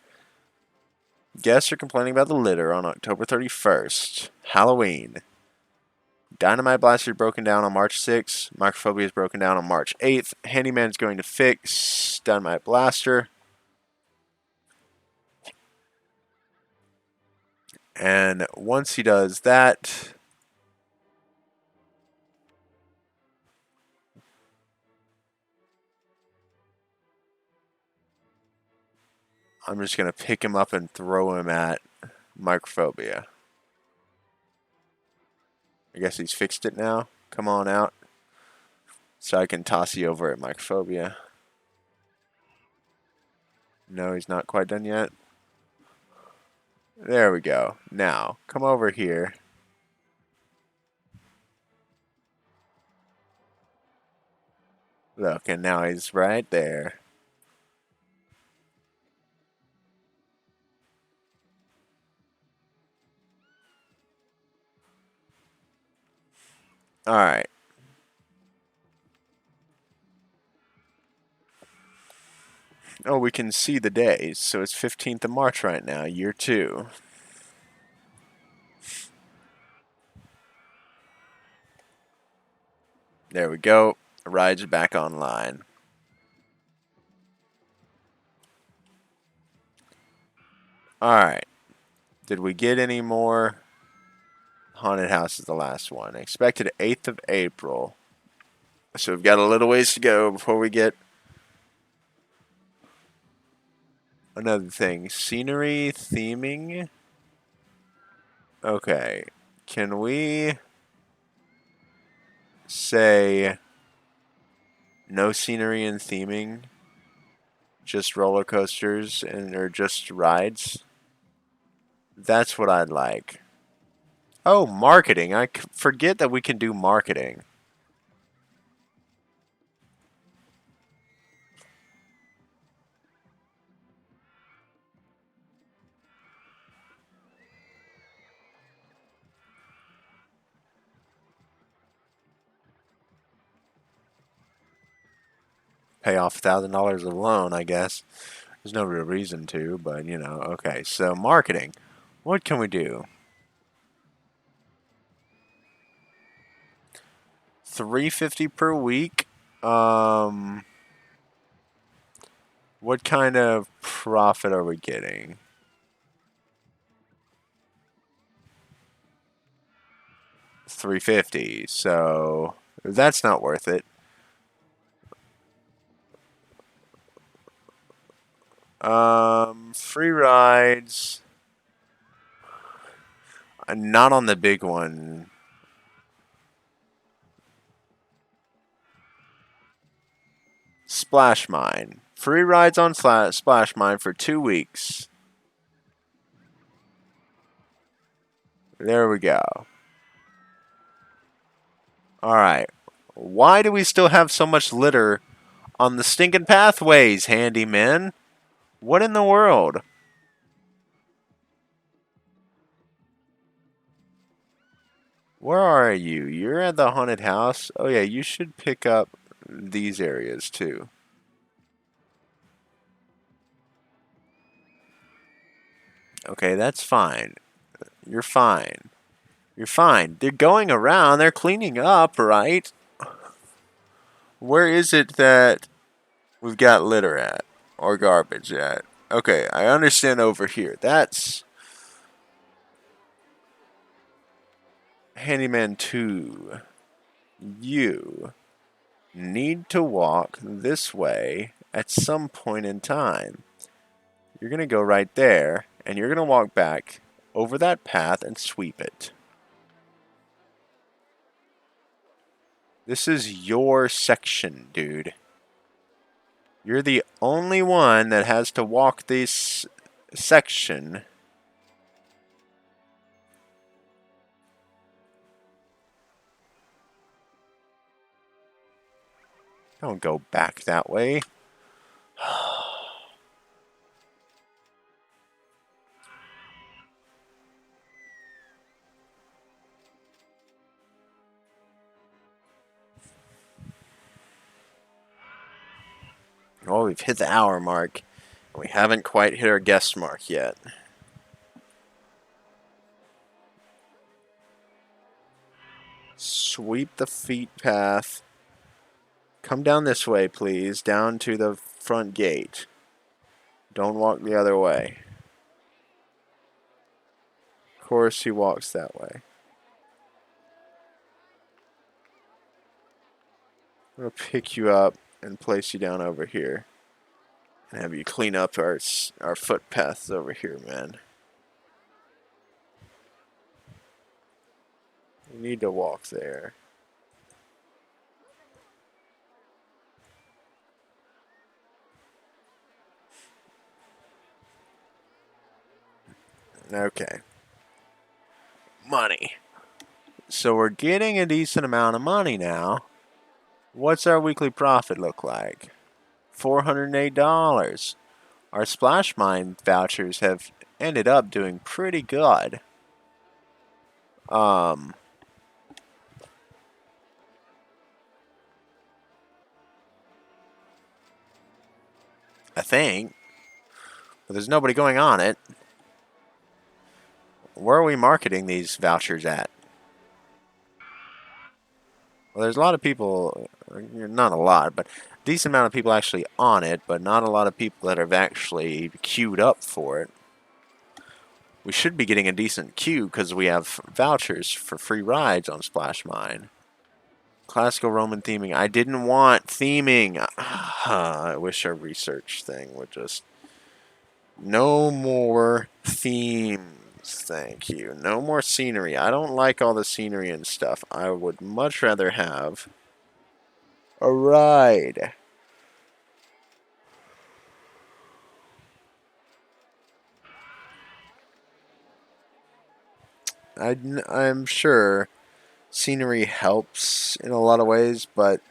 Guests are complaining about the litter on October 31st. Halloween. Dynamite Blaster is broken down on March 6th. Microphobia is broken down on March 8th. Handyman's going to fix Dynamite Blaster. And once he does that, I'm just going to pick him up and throw him at Microphobia. I guess he's fixed it now. Come on out. So I can toss you over at Microphobia. No, he's not quite done yet. There we go. Now, come over here. Look, and now he's right there. Alright. Oh, we can see the days. So it's 15th of March right now, year 2. There we go. The ride's back online. Alright. Did we get any more? Haunted House is the last one. Expected 8th of April. So we've got a little ways to go before we get another thing. Scenery, theming. Okay. Can we say no scenery and theming? Just roller coasters and or just rides? That's what I'd like. Oh, marketing. I forget that we can do marketing. Pay off $1,000 of loan, I guess. There's no real reason to, but you know, okay. So marketing. What can we do? $350 per week. What kind of profit are we getting? $350. So that's not worth it. Free rides. Not on the big one. Splash Mine. Free rides on Splash Mine for 2 weeks. There we go. Alright. Why do we still have so much litter on the stinking pathways, handyman? What in the world? Where are you? You're at the haunted house? Oh yeah, you should pick up these areas too. Okay, that's fine. You're fine. You're fine. They're going around. They're cleaning up, right? Where is it that we've got litter at? Or garbage at? Okay, I understand over here. That's Handyman 2. You need to walk this way at some point in time. You're going to go right there, and you're going to walk back over that path and sweep it. This is your section, dude. You're the only one that has to walk this section. Don't go back that way. Oh, we've hit the hour mark. We haven't quite hit our guest mark yet. Sweep the feet path. Come down this way, please. Down to the front gate. Don't walk the other way. Of course he walks that way. I'm going to pick you up and place you down over here. And have you clean up our footpaths over here, man. You need to walk there. Okay. Money. So we're getting a decent amount of money now. What's our weekly profit look like? $408. Our splash mine vouchers have ended up doing pretty good. I think. But there's nobody going on it. Where are we marketing these vouchers at? Well, there's a lot of people, not a lot, but a decent amount of people actually on it, but not a lot of people that have actually queued up for it. We should be getting a decent queue because we have vouchers for free rides on Splash Mine. Classical Roman theming. I didn't want theming. I wish our research thing would just... No more themes, thank you. No more scenery. I don't like all the scenery and stuff. I would much rather have a ride. I'm sure scenery helps in a lot of ways, but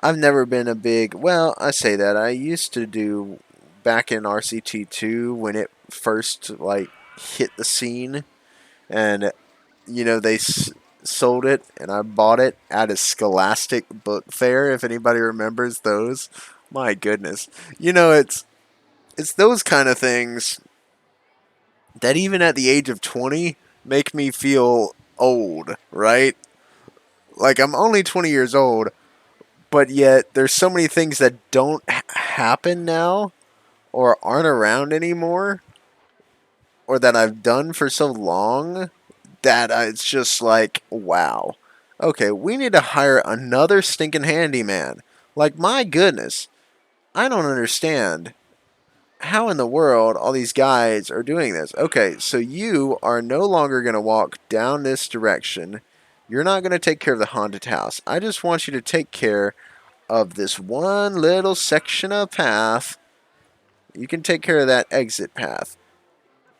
I've never been a big... Well, I say that. I used to do back in RCT2 when it first like hit the scene, and you know they sold it, and I bought it at a Scholastic book fair. If anybody remembers those, my goodness, you know it's those kind of things that even at the age of 20 make me feel old, right? Like I'm only 20 years old, but yet there's so many things that don't happen now or aren't around anymore or that I've done for so long that it's just like, wow. Okay, we need to hire another stinking handyman. Like, my goodness, I don't understand how in the world all these guys are doing this. Okay, so you are no longer going to walk down this direction. You're not going to take care of the haunted house. I just want you to take care of this one little section of path. You can take care of that exit path.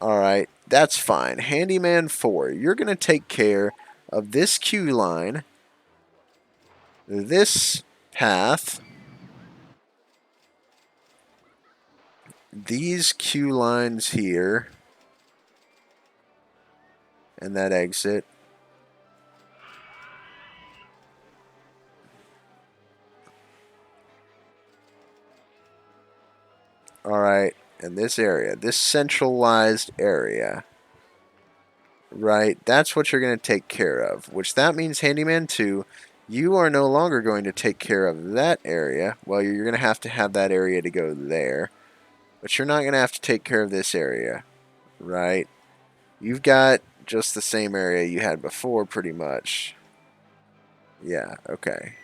Alright, that's fine. Handyman 4, you're going to take care of this queue line, this path, these queue lines here, and that exit. Alright, and this area, this centralized area. Right, that's what you're going to take care of, which that means Handyman 2, you are no longer going to take care of that area. Well, you're going to have that area to go there, but you're not going to have to take care of this area, right? You've got just the same area you had before, pretty much. Yeah, okay.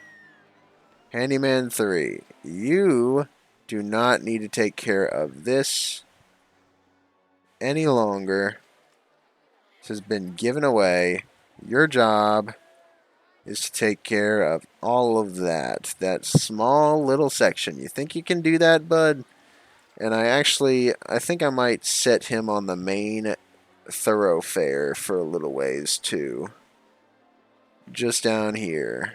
Handyman 3, you do not need to take care of this any longer. This has been given away. Your job is to take care of all of that. That small little section. You think you can do that, bud? And I think I might set him on the main thoroughfare for a little ways, too. Just down here.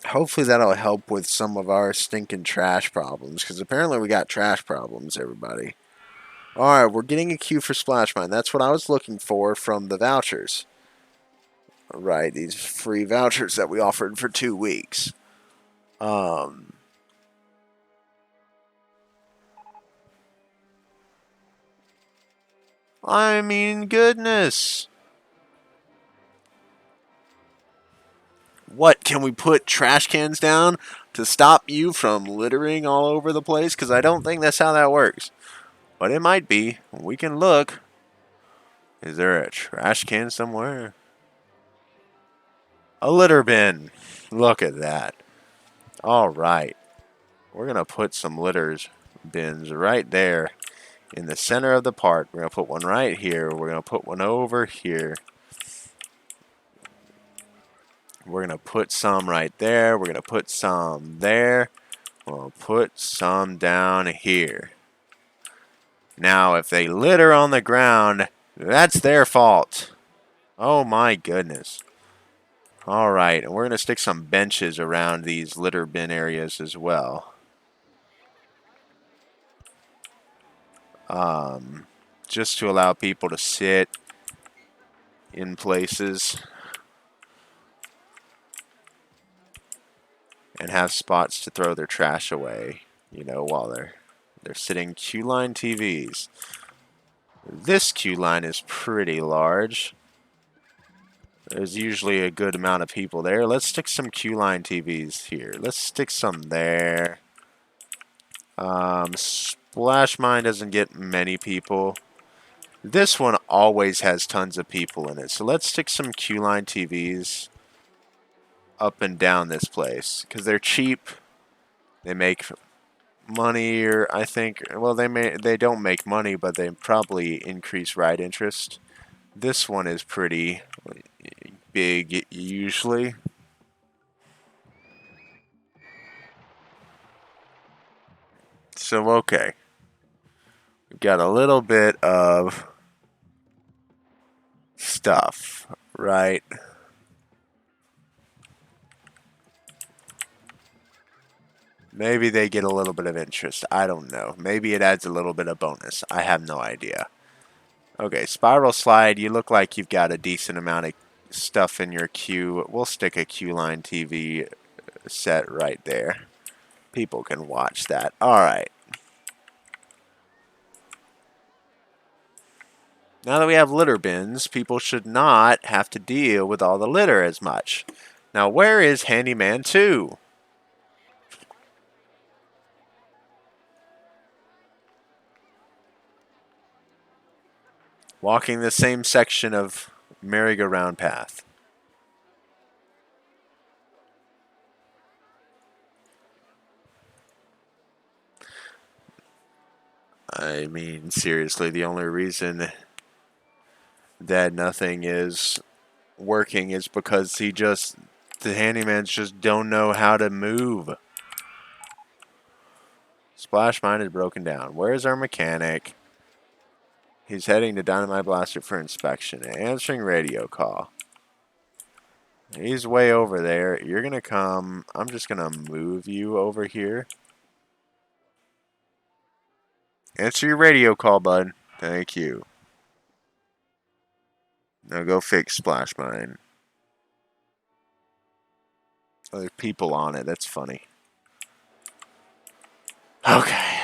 Hopefully that'll help with some of our stinking trash problems, because apparently we got trash problems, everybody. Alright, we're getting a queue for Splash Mine. That's what I was looking for from the vouchers. Right, these free vouchers that we offered for 2 weeks. I mean, goodness. What, can we put trash cans down to stop you from littering all over the place? Because I don't think that's how that works. But it might be. We can look. Is there a trash can somewhere? A litter bin. Look at that. All right. We're going to put some litters bins right there in the center of the park. We're going to put one right here. We're going to put one over here. We're going to put some right there. We're going to put some there. We'll put some down here. Now, if they litter on the ground, that's their fault. Oh my goodness. Alright, and we're going to stick some benches around these litter bin areas as well. Just to allow people to sit in places and have spots to throw their trash away, you know, while they're sitting. Queue line TVs. This queue line is pretty large. There's usually a good amount of people there. Let's stick some queue line TVs here. Let's stick some there. Splash Mine doesn't get many people. This one always has tons of people in it. So let's stick some queue line TVs up and down this place. Because they're cheap. They make money, or I think, well, they don't make money, but they probably increase ride interest. This one is pretty big usually. So, okay. We've got a little bit of stuff, right? Maybe they get a little bit of interest. I don't know. Maybe it adds a little bit of bonus. I have no idea. Okay, Spiral Slide, you look like you've got a decent amount of stuff in your queue. We'll stick a queue line TV set right there. People can watch that. Alright. Now that we have litter bins, people should not have to deal with all the litter as much. Now, where is Handyman 2? Walking the same section of merry-go-round path. I mean, seriously, the only reason that nothing is working is because the handymans just don't know how to move. Splash Mine is broken down. Where's our mechanic? He's heading to Dynamite Blaster for inspection. Answering radio call. He's way over there. You're going to come. I'm just going to move you over here. Answer your radio call, bud. Thank you. Now go fix Splash Mine. Oh, there's people on it. That's funny. Okay.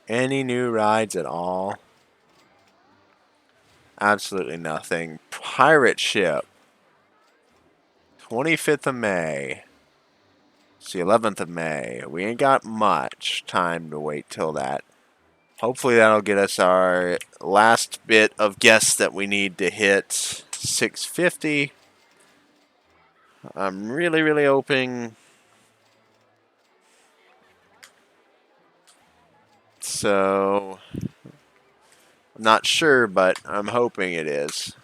Any new rides at all? Absolutely nothing. Pirate Ship. 25th of May. It's the 11th of May. We ain't got much time to wait till that. Hopefully that'll get us our last bit of guests that we need to hit 650. I'm really, really hoping. So, I'm not sure, but I'm hoping it is.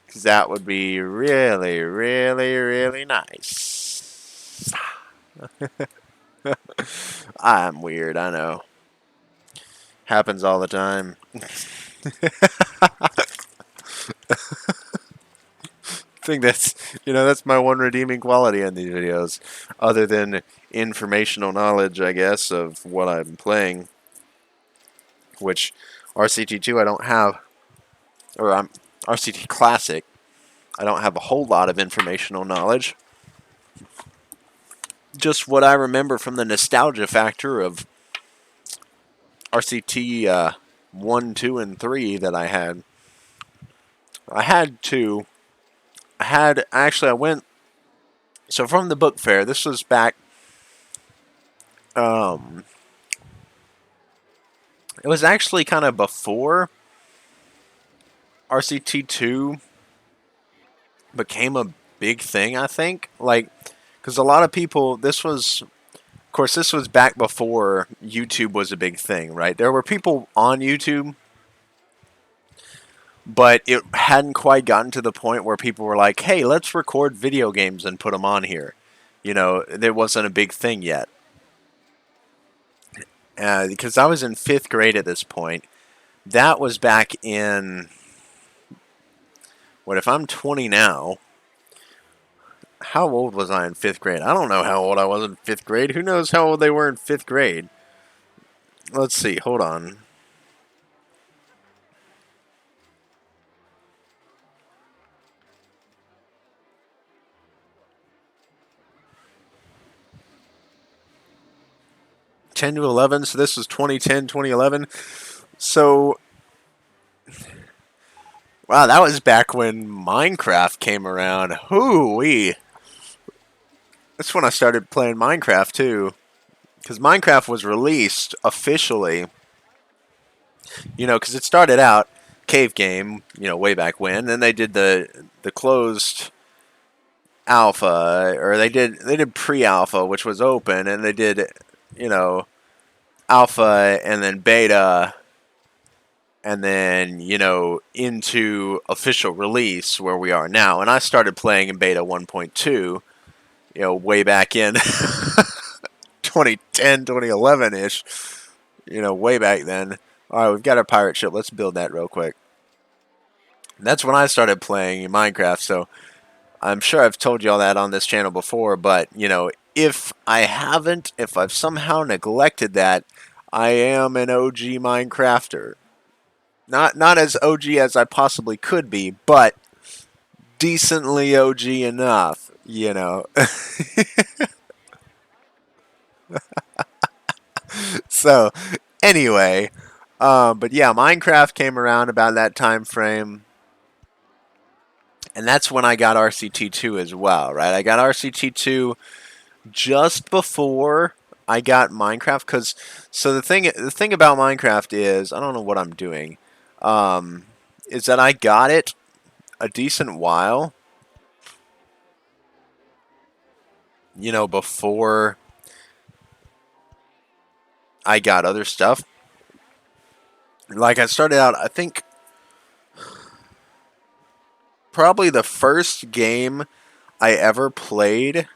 Because that would be really, really, really nice. I'm weird, I know. Happens all the time. I think that's, that's my one redeeming quality in these videos, other than informational knowledge, I guess, of what I'm playing, which RCT2 I don't have, or RCT Classic, I don't have a whole lot of informational knowledge. Just what I remember from the nostalgia factor of RCT 1, 2, and 3 that I had. I had two. I went, so from the book fair, this was back, um, it was actually kind of before RCT2 became a big thing, I think. Like, because a lot of people, of course, this was back before YouTube was a big thing, right? There were people on YouTube, but it hadn't quite gotten to the point where people were like, hey, let's record video games and put them on here. There wasn't a big thing yet. Because I was in 5th grade at this point. That was back in, what, if I'm 20 now, how old was I in 5th grade? I don't know how old I was in 5th grade. Who knows how old they were in 5th grade? Let's see, hold on. '10 to 11, so this was 2010, 2011. So, wow, that was back when Minecraft came around. Hoo-wee. That's when I started playing Minecraft, too. Because Minecraft was released officially, because it started out cave game, way back when. Then they did the closed alpha, or they did pre-alpha, which was open, and they did, alpha and then beta, and then, into official release where we are now. And I started playing in beta 1.2, way back in 2010, 2011-ish, way back then. All right, we've got our pirate ship. Let's build that real quick. And that's when I started playing in Minecraft, so I'm sure I've told you all that on this channel before, but, if I haven't, if I've somehow neglected that, I am an OG Minecrafter. Not as OG as I possibly could be, but decently OG enough, So, anyway, but yeah, Minecraft came around about that time frame, and that's when I got RCT2 as well, right? I got RCT2 just before I got Minecraft, because so the thing about Minecraft is, I don't know what I'm doing, is that I got it a decent while, before I got other stuff. Like, I started out, I think, probably the first game I ever played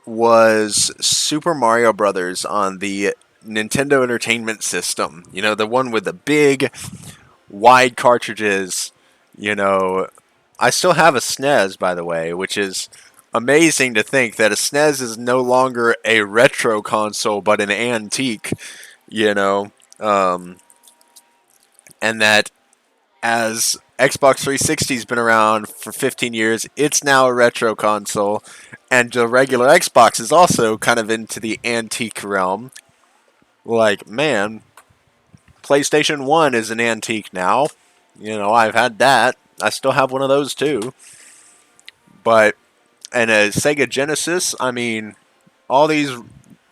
was Super Mario Brothers on the Nintendo Entertainment System. The one with the big, wide cartridges. I still have a SNES, by the way, which is amazing to think that a SNES is no longer a retro console, but an antique, you know, um, and that as Xbox 360 has been around for 15 years, it's now a retro console, and the regular Xbox is also kind of into the antique realm. Like, man, PlayStation 1 is an antique now. I've had that. I still have one of those too. But, and a Sega Genesis, I mean, all these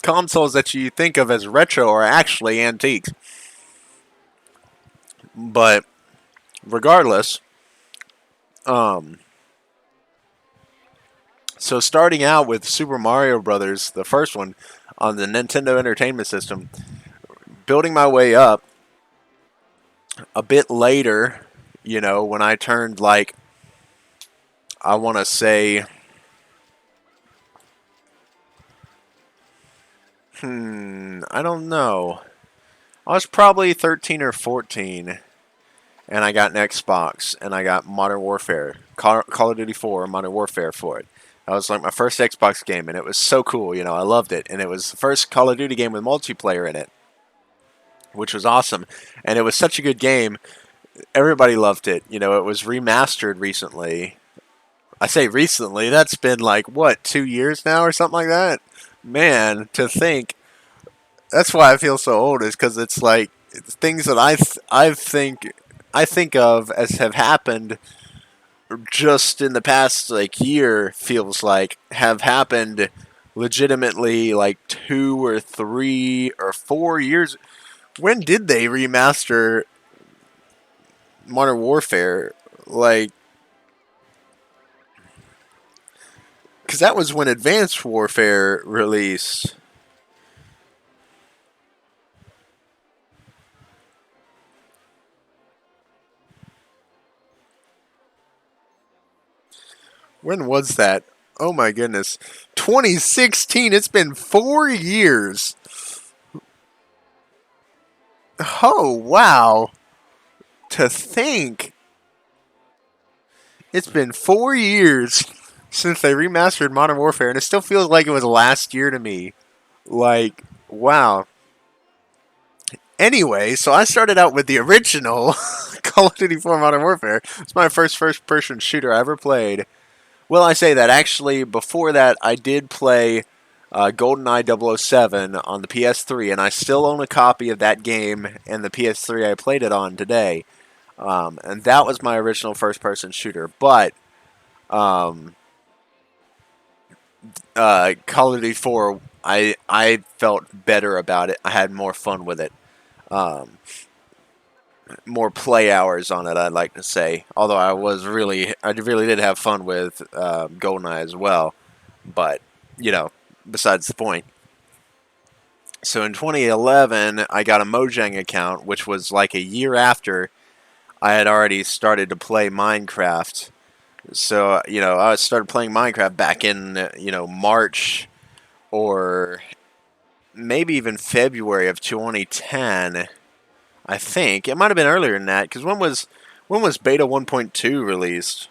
consoles that you think of as retro are actually antiques. But, regardless, um, so starting out with Super Mario Brothers, the first one, on the Nintendo Entertainment System, building my way up, a bit later, when I turned, like, I want to say, I don't know. I was probably 13 or 14, and I got an Xbox, and I got Modern Warfare, Call of Duty 4, Modern Warfare for it. That was like my first Xbox game, and it was so cool. You know, I loved it, and it was the first Call of Duty game with multiplayer in it, which was awesome. And it was such a good game. Everybody loved it. You know, it was remastered recently. I say recently. That's been like what 2 years now or something like that. Man, to think. That's why I feel so old. Is because it's like it's things that I think of as have happened just in the past like year feels like have happened legitimately like 2 or 3 or 4 years. When did they remaster Modern Warfare? Like, because that was when Advanced Warfare released. When was that? Oh my goodness. 2016. It's been 4 years. Oh, wow. To think. It's been 4 years since they remastered Modern Warfare, and it still feels like it was last year to me. Like, wow. Anyway, so I started out with the original Call of Duty 4 Modern Warfare. It's my first person shooter I ever played. Well, I say that. Actually, before that, I did play GoldenEye 007 on the PS3, and I still own a copy of that game and the PS3 I played it on today. And that was my original first person shooter. But um, Call of Duty 4, I felt better about it. I had more fun with it. Um, More play hours on it, I'd like to say. Although I really did have fun with GoldenEye as well. But, you know, besides the point. So in 2011, I got a Mojang account, which was like a year after I had already started to play Minecraft. So, you know, I started playing Minecraft back in, March or maybe even February of 2010. I think it might have been earlier than that because when was Beta 1.2 released?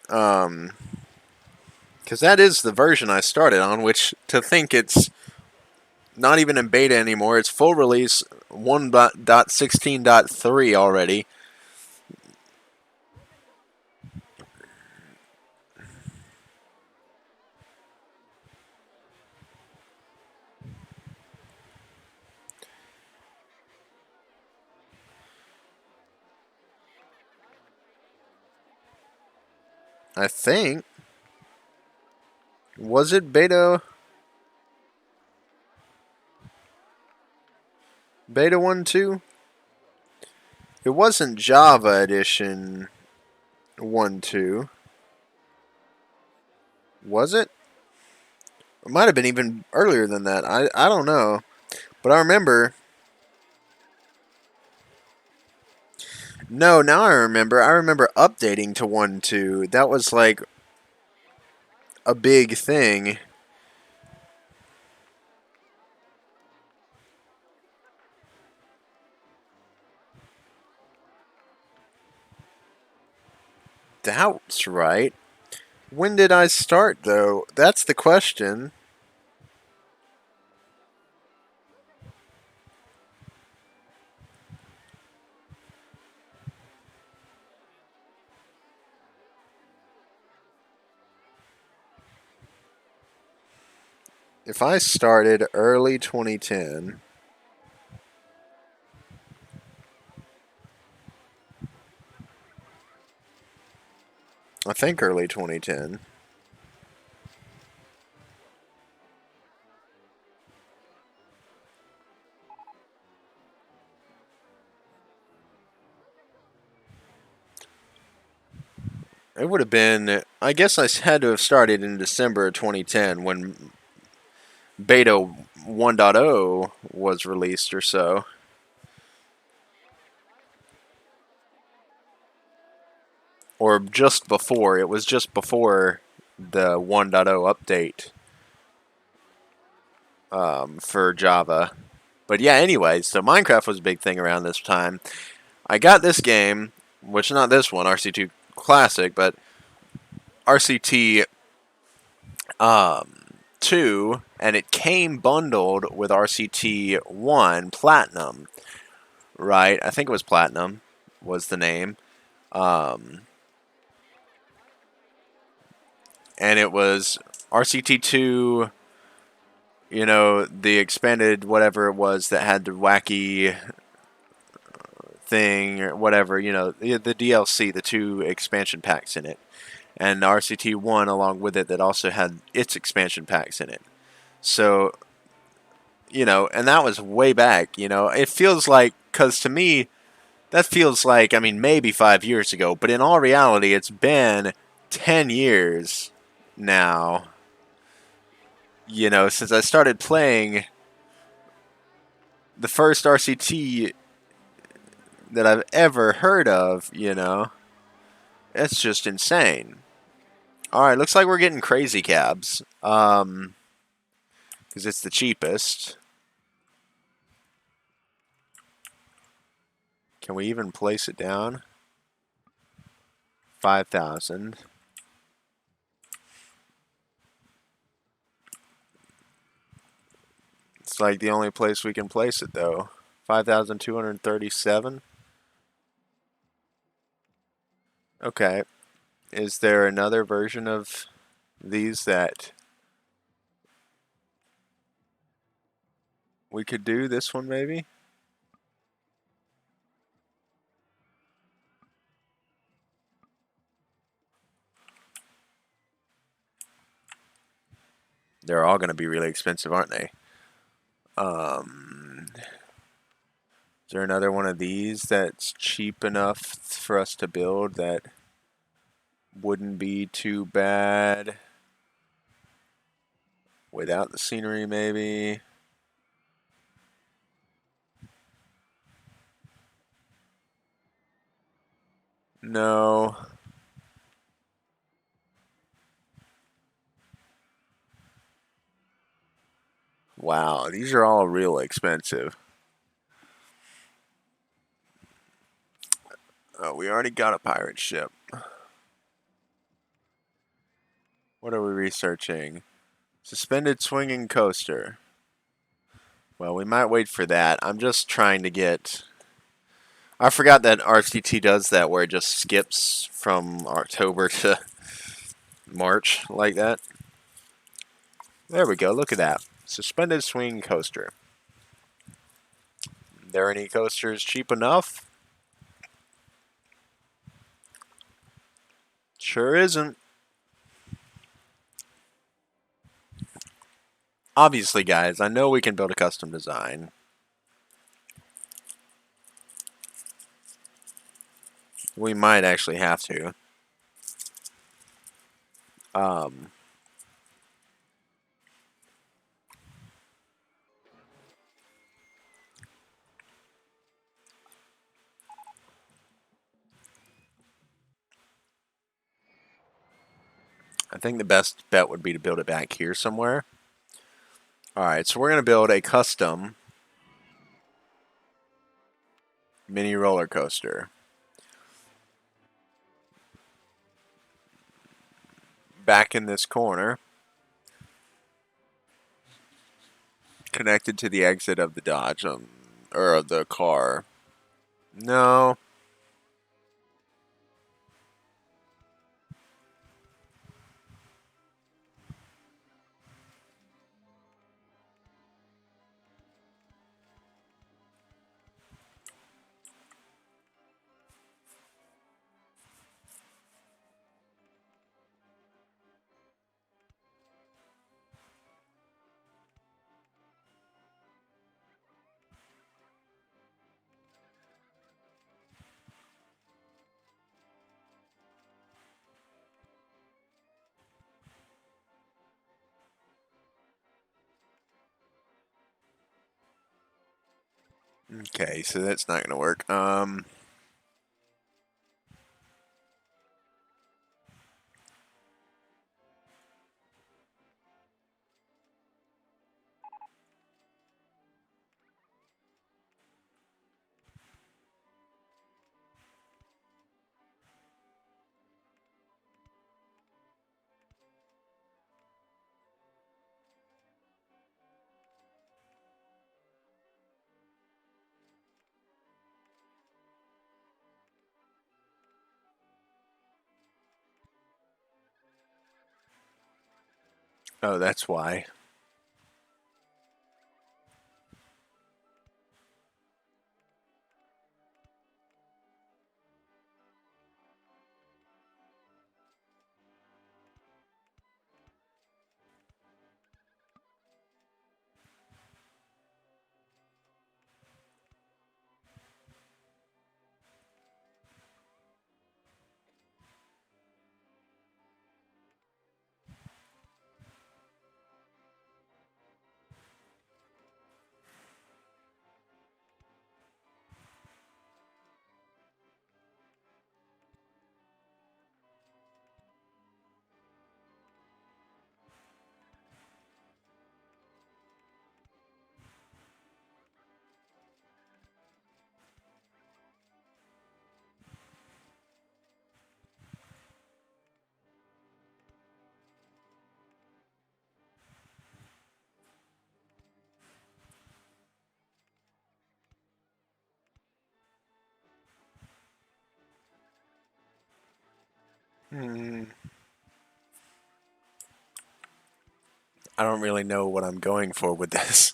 Um, because that is the version I started on. Which to think it's not even in beta anymore. It's full release 1.16.3 already. I think was it beta 1.2? It wasn't Java Edition 1.2, was it? It might have been even earlier than that. I don't know. But I remember. No, now I remember. I remember updating to 1.2. That was like a big thing. That's right. When did I start, though? That's the question. If I started early 2010, I think early 2010, it would have been. I guess I had to have started in December of 2010 when Beta 1.0 was released or so. Or just before. It was just before the 1.0 update. for Java. But yeah, anyway, so Minecraft was a big thing around this time. I got this game, which not this one, RC2 Classic, but RCT 2, and it came bundled with RCT 1 Platinum, right? I think it was Platinum was the name. Um, and it was RCT 2, you know, the expanded whatever it was that had the wacky thing or whatever, you know, the DLC, the 2 expansion packs in it. And RCT 1 along with it that also had its expansion packs in it. So, you know, and that was way back, you know. It feels like, because to me, that feels like, I mean, maybe 5 years ago, but in all reality, it's been 10 years now, you know, since I started playing the first RCT that I've ever heard of, you know. It's just insane. Alright, looks like we're getting crazy cabs. Because it's the cheapest. Can we even place it down? 5,000. It's like the only place we can place it though. 5,237. Okay. Is there another version of these that we could do? This one maybe? They're all going to be really expensive, aren't they? Is there another one of these that's cheap enough for us to build that wouldn't be too bad? Without the scenery, maybe? No. Wow, these are all real expensive. Oh, we already got a pirate ship. What are we researching? Suspended swinging coaster. Well, we might wait for that. I'm just trying to get... I forgot that RCT does that where it just skips from October to March like that. There we go, look at that. Suspended swing coaster. There any coasters cheap enough? Sure isn't. Obviously, guys, I know we can build a custom design. We might actually have to. I think the best bet would be to build it back here somewhere. Alright, so we're going to build a custom mini roller coaster. Back in this corner. Connected to the exit of the Dodge, or of the car. No. Okay, so that's not going to work. Oh, that's why. Hmm. I don't really know what I'm going for with this.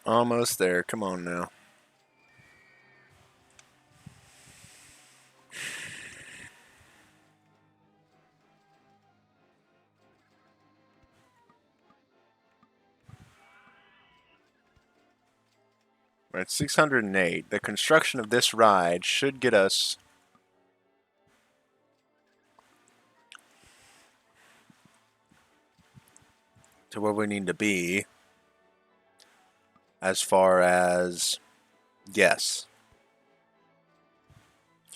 Almost there. Come on now. We're at 608. The construction of this ride should get us to where we need to be as far as yes.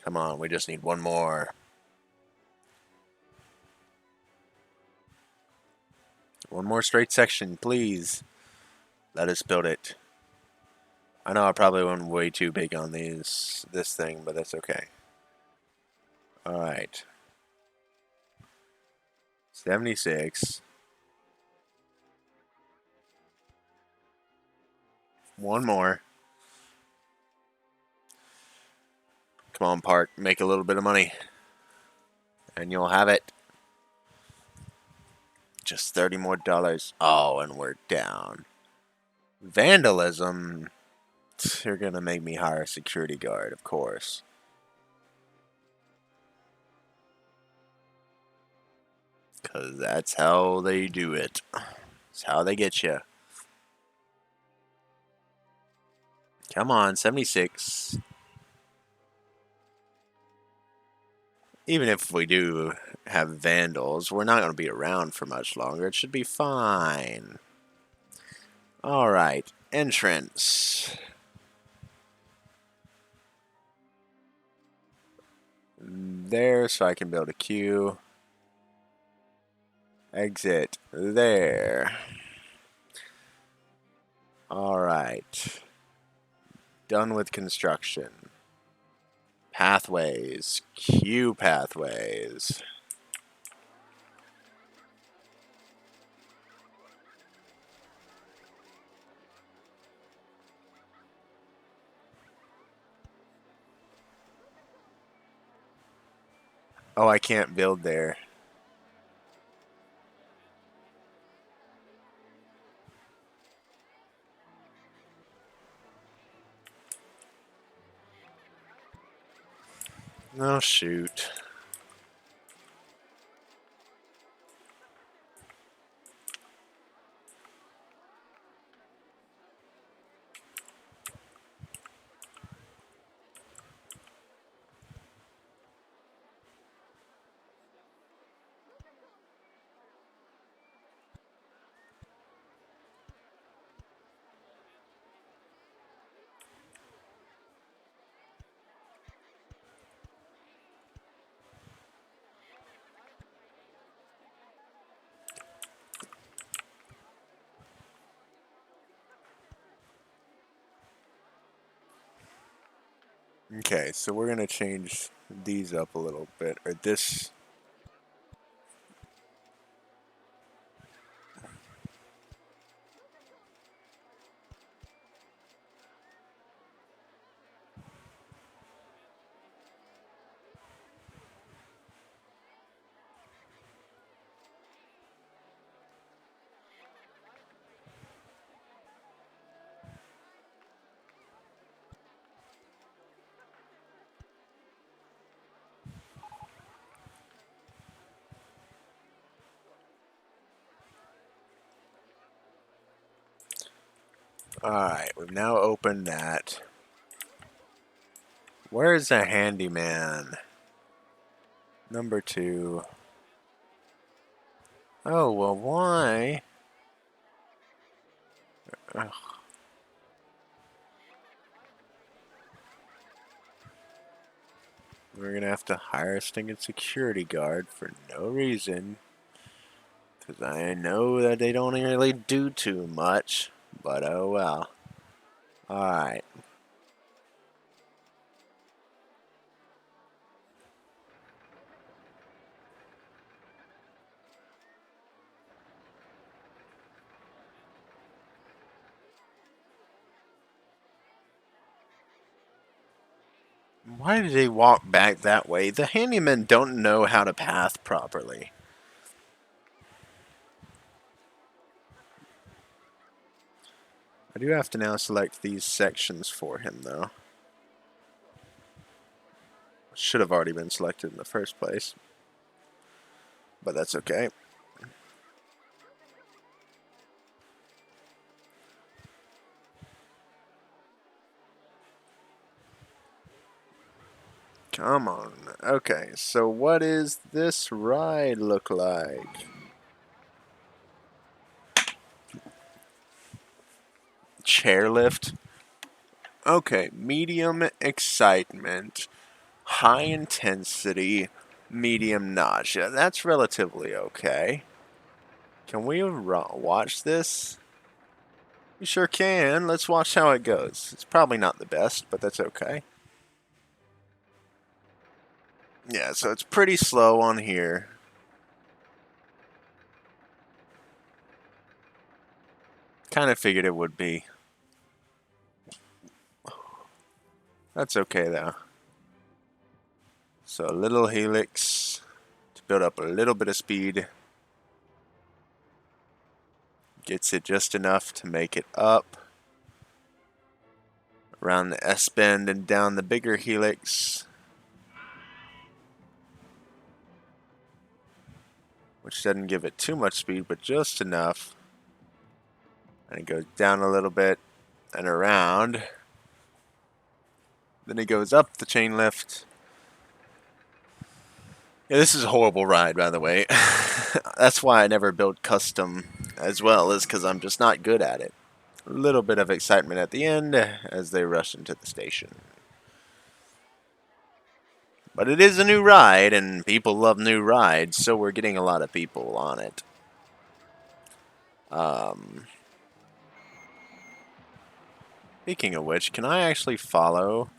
Come on, we just need one more. One more straight section, please. Let us build it. I know I probably went way too big on this thing, but that's okay. Alright. 76. One more. Come on, Park. Make a little bit of money. And you'll have it. Just $30 more. Oh, and we're down. Vandalism. You're gonna make me hire a security guard, of course. Because that's how they do it. That's how they get you. Come on, 76. Even if we do have vandals, we're not going to be around for much longer. It should be fine. Alright, entrance. There, so I can build a queue. Exit. There. Alright. Done with construction. Pathways. Queue pathways. Oh, I can't build there. Oh, shoot. Okay, so we're going to change these up a little bit, or this. Alright, we've now opened that. Where's the handyman? Number 2. Oh, well, why? Ugh. We're gonna have to hire a stinking security guard for no reason. Because I know that they don't really do too much. But oh well. Alright. Why did they walk back that way? The handymen don't know how to path properly. I do have to now select these sections for him, though. Should have already been selected in the first place. But that's okay. Come on. Okay, so what is this ride look like? Chairlift. Okay, medium excitement, high intensity, medium nausea. That's relatively okay. Can we watch this? We sure can. Let's watch how it goes. It's probably not the best, but that's okay. Yeah, so it's pretty slow on here. Kind of figured it would be. That's okay though. So a little helix to build up a little bit of speed. Gets it just enough to make it up around the S-bend and down the bigger helix, which doesn't give it too much speed, but just enough. And it goes down a little bit and around. Then it goes up the chain lift. Yeah, this is a horrible ride, by the way. That's why I never build custom as well, is because I'm just not good at it. A little bit of excitement at the end as they rush into the station. But it is a new ride, and people love new rides, so we're getting a lot of people on it. Speaking of which, can I actually follow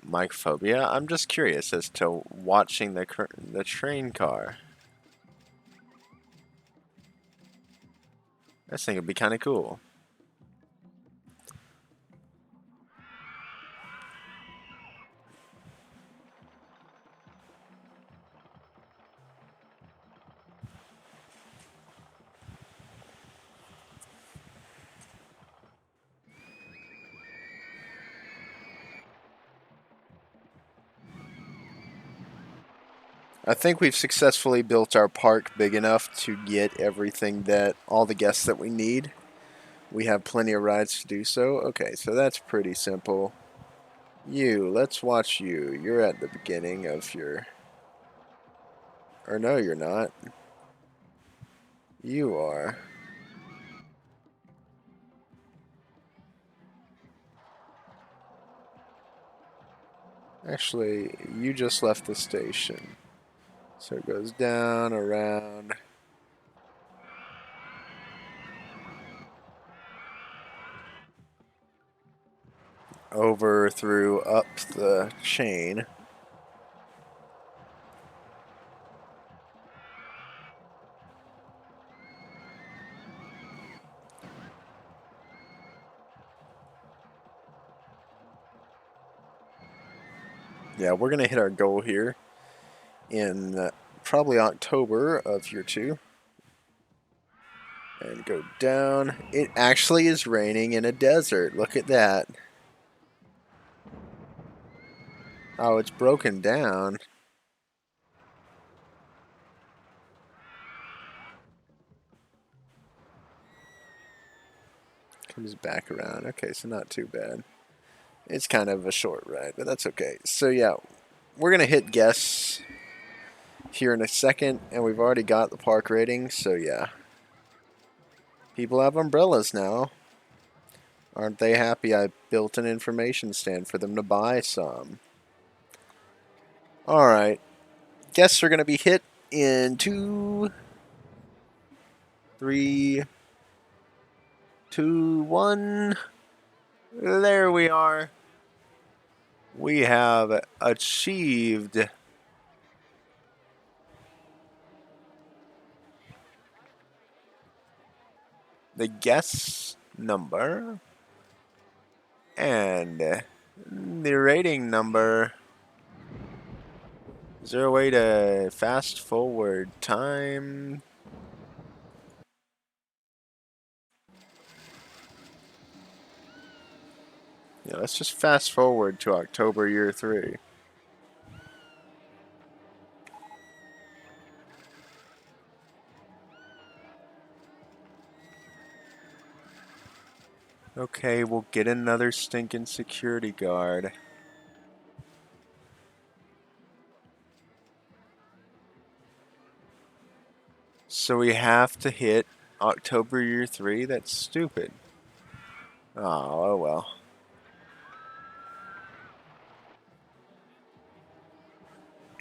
Mycophobia? I'm just curious as to watching the train car. I think it'd be kind of cool. I think we've successfully built our park big enough to get everything that, all the guests that we need. We have plenty of rides to do so. Okay, so that's pretty simple. You, let's watch you. You're at the beginning of your... Or no, you're not. You are. Actually, you just left the station. So it goes down, around. Over, through, up the chain. Yeah, we're going to hit our goal here in probably October of year 2. And go down. It actually is raining in a desert. Look at that. Oh, it's broken down. Comes back around. Okay, so not too bad. It's kind of a short ride, but that's okay. So yeah, we're going to hit guests here in a second, and we've already got the park rating, so yeah. People have umbrellas now. Aren't they happy I built an information stand for them to buy some? Alright. Guests are going to be hit in 2, 3, 2, 1. There we are. We have achieved the guest number and the rating number. Is there a way to fast forward time? Yeah, let's just fast forward to October year 3. Okay, we'll get another stinking security guard. So we have to hit October year 3? That's stupid. Oh well.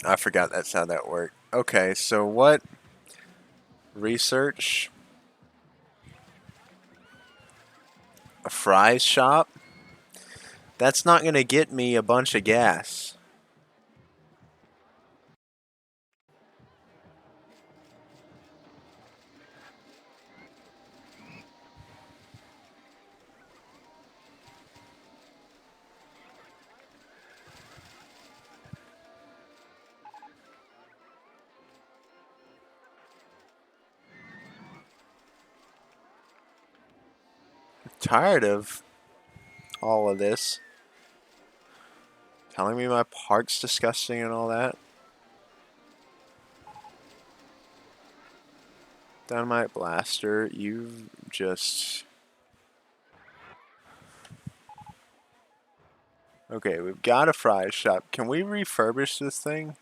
I forgot that's how that worked. Okay, so what? Research? A fries shop? That's not going to get me a bunch of gas. I'm tired of all of this. Telling me my park's disgusting and all that. Dynamite blaster, you've just... Okay, we've got a fries shop. Can we refurbish this thing?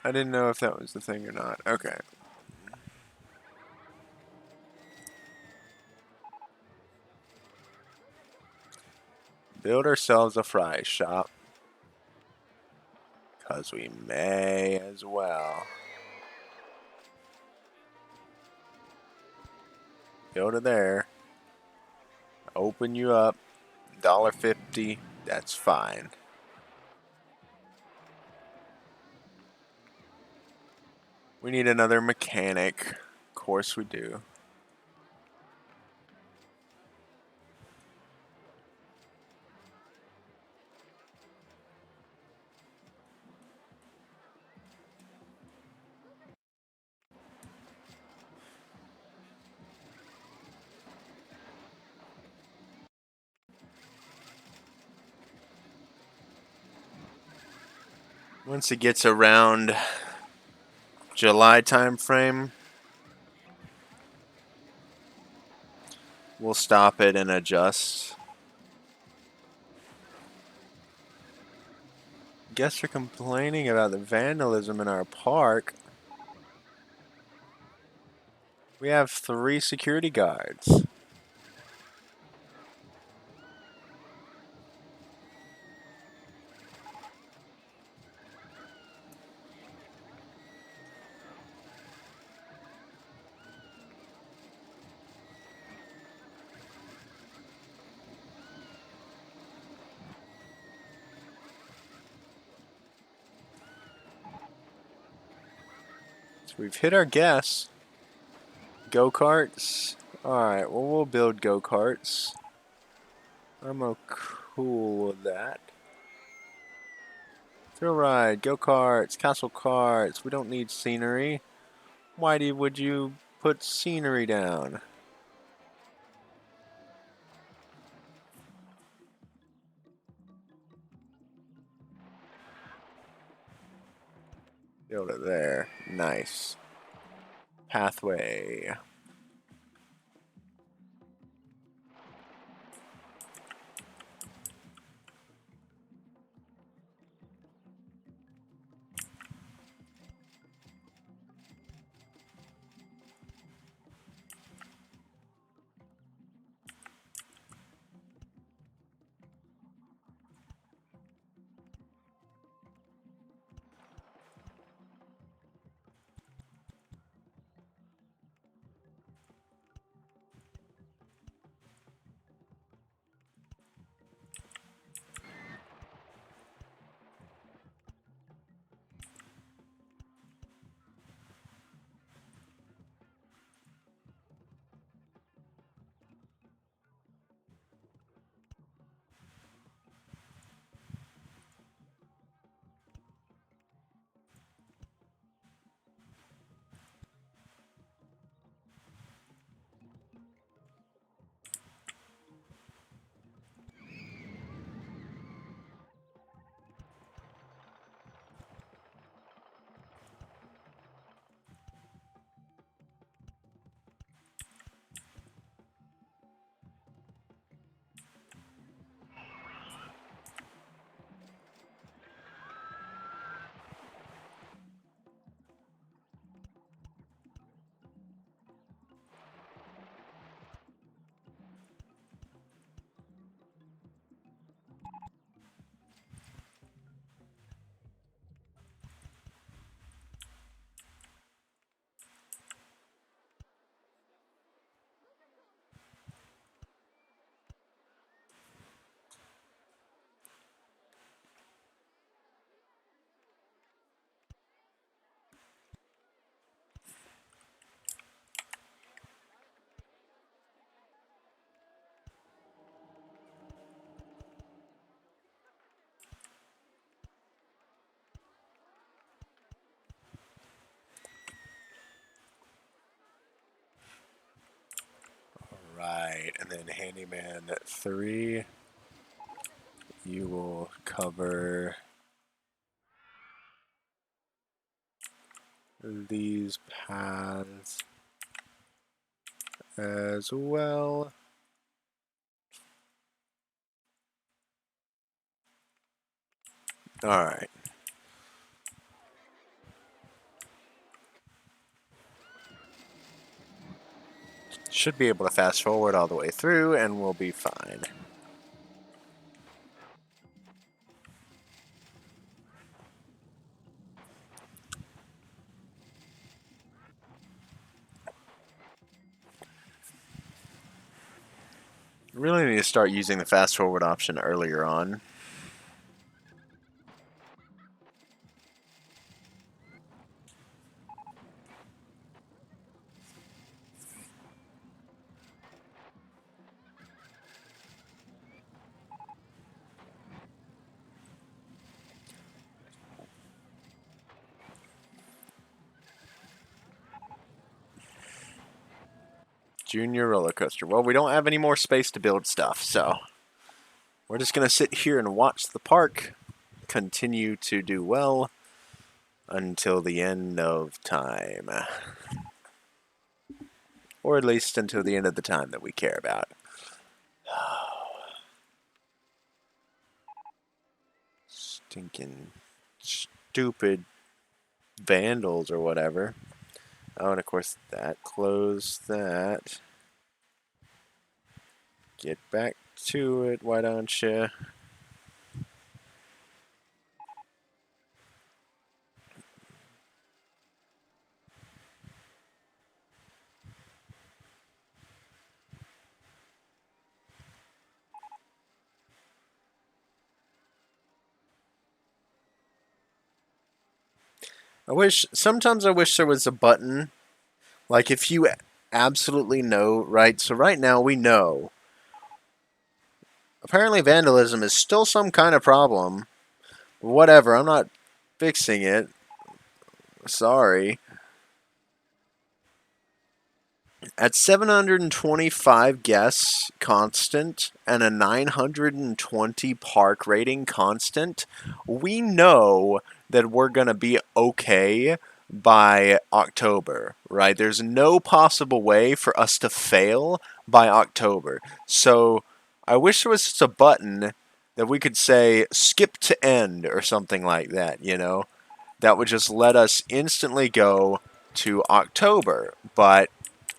I didn't know if that was the thing or not. Okay. Build ourselves a fries shop. Because we may as well. Go to there. Open you up. $1.50. That's fine. We need another mechanic. Of course we do. Once it gets around July time frame, we'll stop it and adjust. Guests are complaining about the vandalism in our park. We have 3 security guards. So we've hit our guess. Go-karts. Alright, well, we'll build go-karts. I'm cool with that. Thrill ride, go-karts, castle carts. We don't need scenery. Why would you put scenery down? Build it there. Nice. Pathway. Right, and then Handyman 3, you will cover these paths as well. Alright. Should be able to fast forward all the way through and we'll be fine. Really need to start using the fast forward option earlier on. Junior roller coaster. Well, we don't have any more space to build stuff, so we're just going to sit here and watch the park continue to do well. until the end of time. Or at least until the end of the time that we care about. Stinking stupid vandals or whatever. Oh, and of course that. Close that. Get back to it, why don't you? Sometimes I wish there was a button, like if you absolutely know, right? So right now we know, apparently vandalism is still some kind of problem. Whatever, I'm not fixing it. Sorry. At 725 guests constant and a 920 park rating constant, we know that we're going to be okay by October, right? There's no possible way for us to fail by October. So I wish there was just a button that we could say skip to end or something like that, you know? That would just let us instantly go to October. But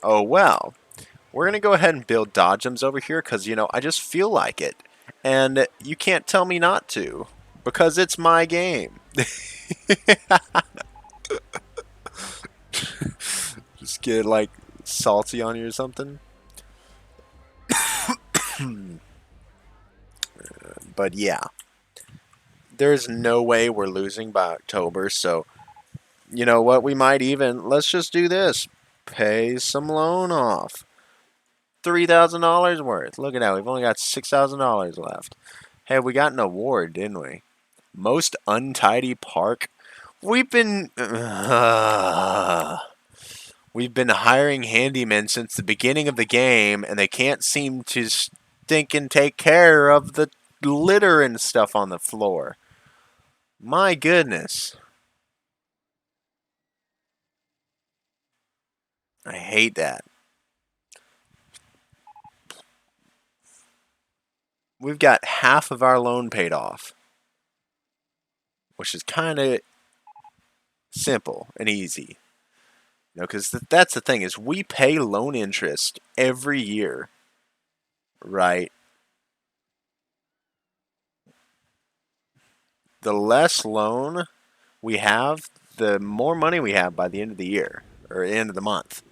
oh well. We're going to go ahead and build dodgems over here because, you know, I just feel like it. And you can't tell me not to because it's my game. Just get, like, salty on you or something. But yeah, there's no way we're losing by October. So, you know what? We might even, let's just do this. Pay some loan off. $3,000 worth. Look at that. We've only got $6,000 left. Hey, we got an award, didn't we? Most untidy park. We've been we've been hiring handymen since the beginning of the game, and they can't seem to stink and take care of the litter and stuff on the floor. My goodness, I hate that. We've got half of our loan paid off, which is kind of simple and easy. You know, because that's the thing is we pay loan interest every year, right? The less loan we have, the more money we have by the end of the year or end of the month.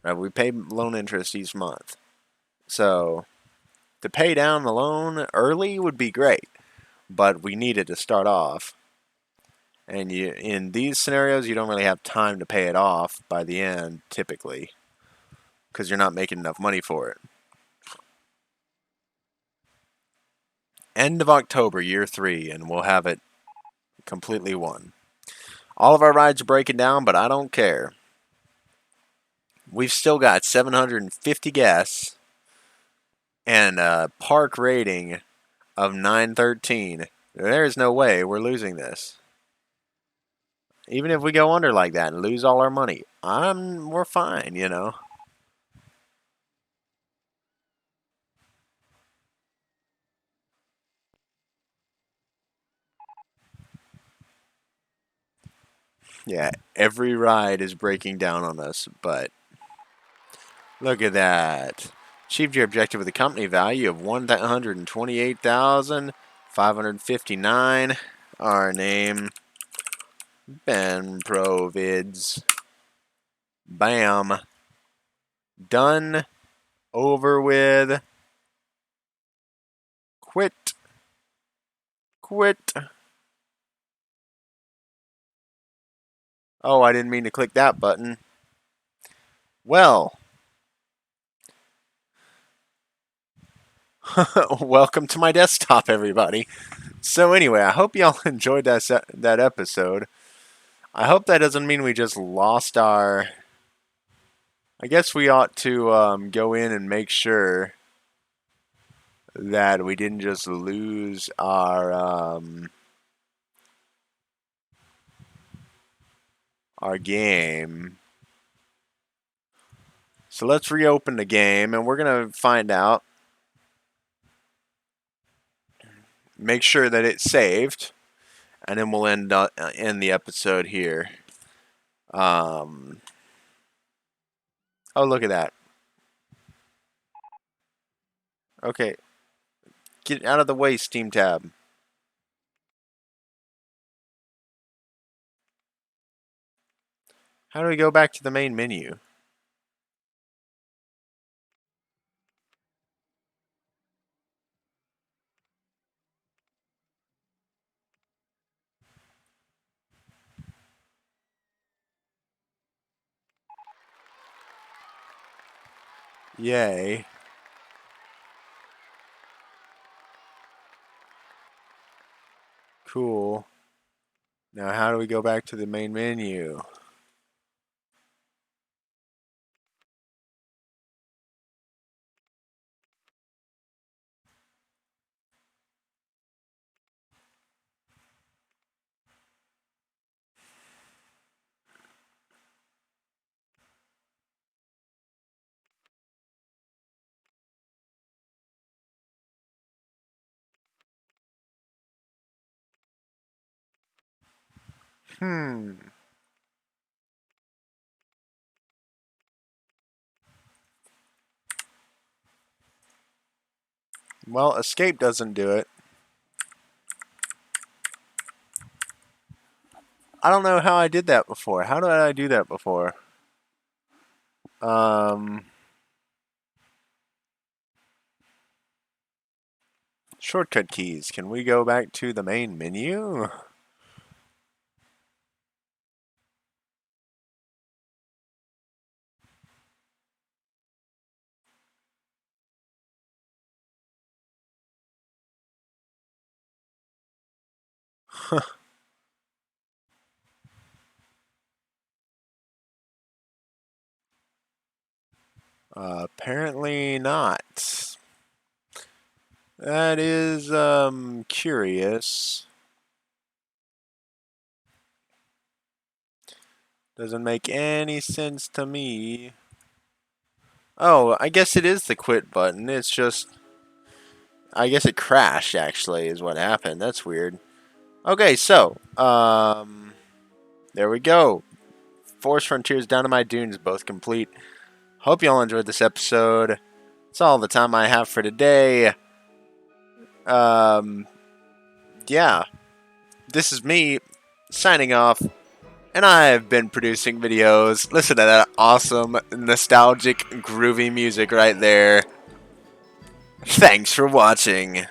Right? We pay loan interest each month. So to pay down the loan early would be great, but we need it to start off. And in these scenarios, you don't really have time to pay it off by the end, typically, because you're not making enough money for it. End of October, year 3, and we'll have it completely won. All of our rides are breaking down, but I don't care. We've still got 750 guests and a park rating of 913. There's no way we're losing this. Even if we go under like that and lose all our money, we're fine, you know. Yeah, every ride is breaking down on us, but look at that. Achieved your objective with a company value of 128,559. Our name, Ben Provids. Bam. Done. Over with. Quit. Quit. Oh, I didn't mean to click that button. Well, welcome to my desktop, everybody. So anyway, I hope y'all enjoyed that episode. I hope that doesn't mean we just lost our. I guess we ought to go in and make sure that we didn't just lose our our game. So let's reopen the game, and we're going to find out. Make sure that it's saved, and then we'll end the episode here. Oh, look at that. Okay. Get out of the way, Steam tab. How do we go back to the main menu? Yay. Cool. Now how do we go back to the main menu? Well, escape doesn't do it. I don't know how I did that before. How did I do that before? Shortcut keys. Can we go back to the main menu? Apparently not. That is, curious. Doesn't make any sense to me. Oh, I guess it is the quit button. It's just, I guess it crashed, actually, is what happened. That's weird. Okay, so, there we go. Forest Frontiers, Dynamite Dunes, both complete. Hope y'all enjoyed this episode. That's all the time I have for today. Yeah. This is me signing off, and I've been producing videos. Listen to that awesome, nostalgic, groovy music right there. Thanks for watching.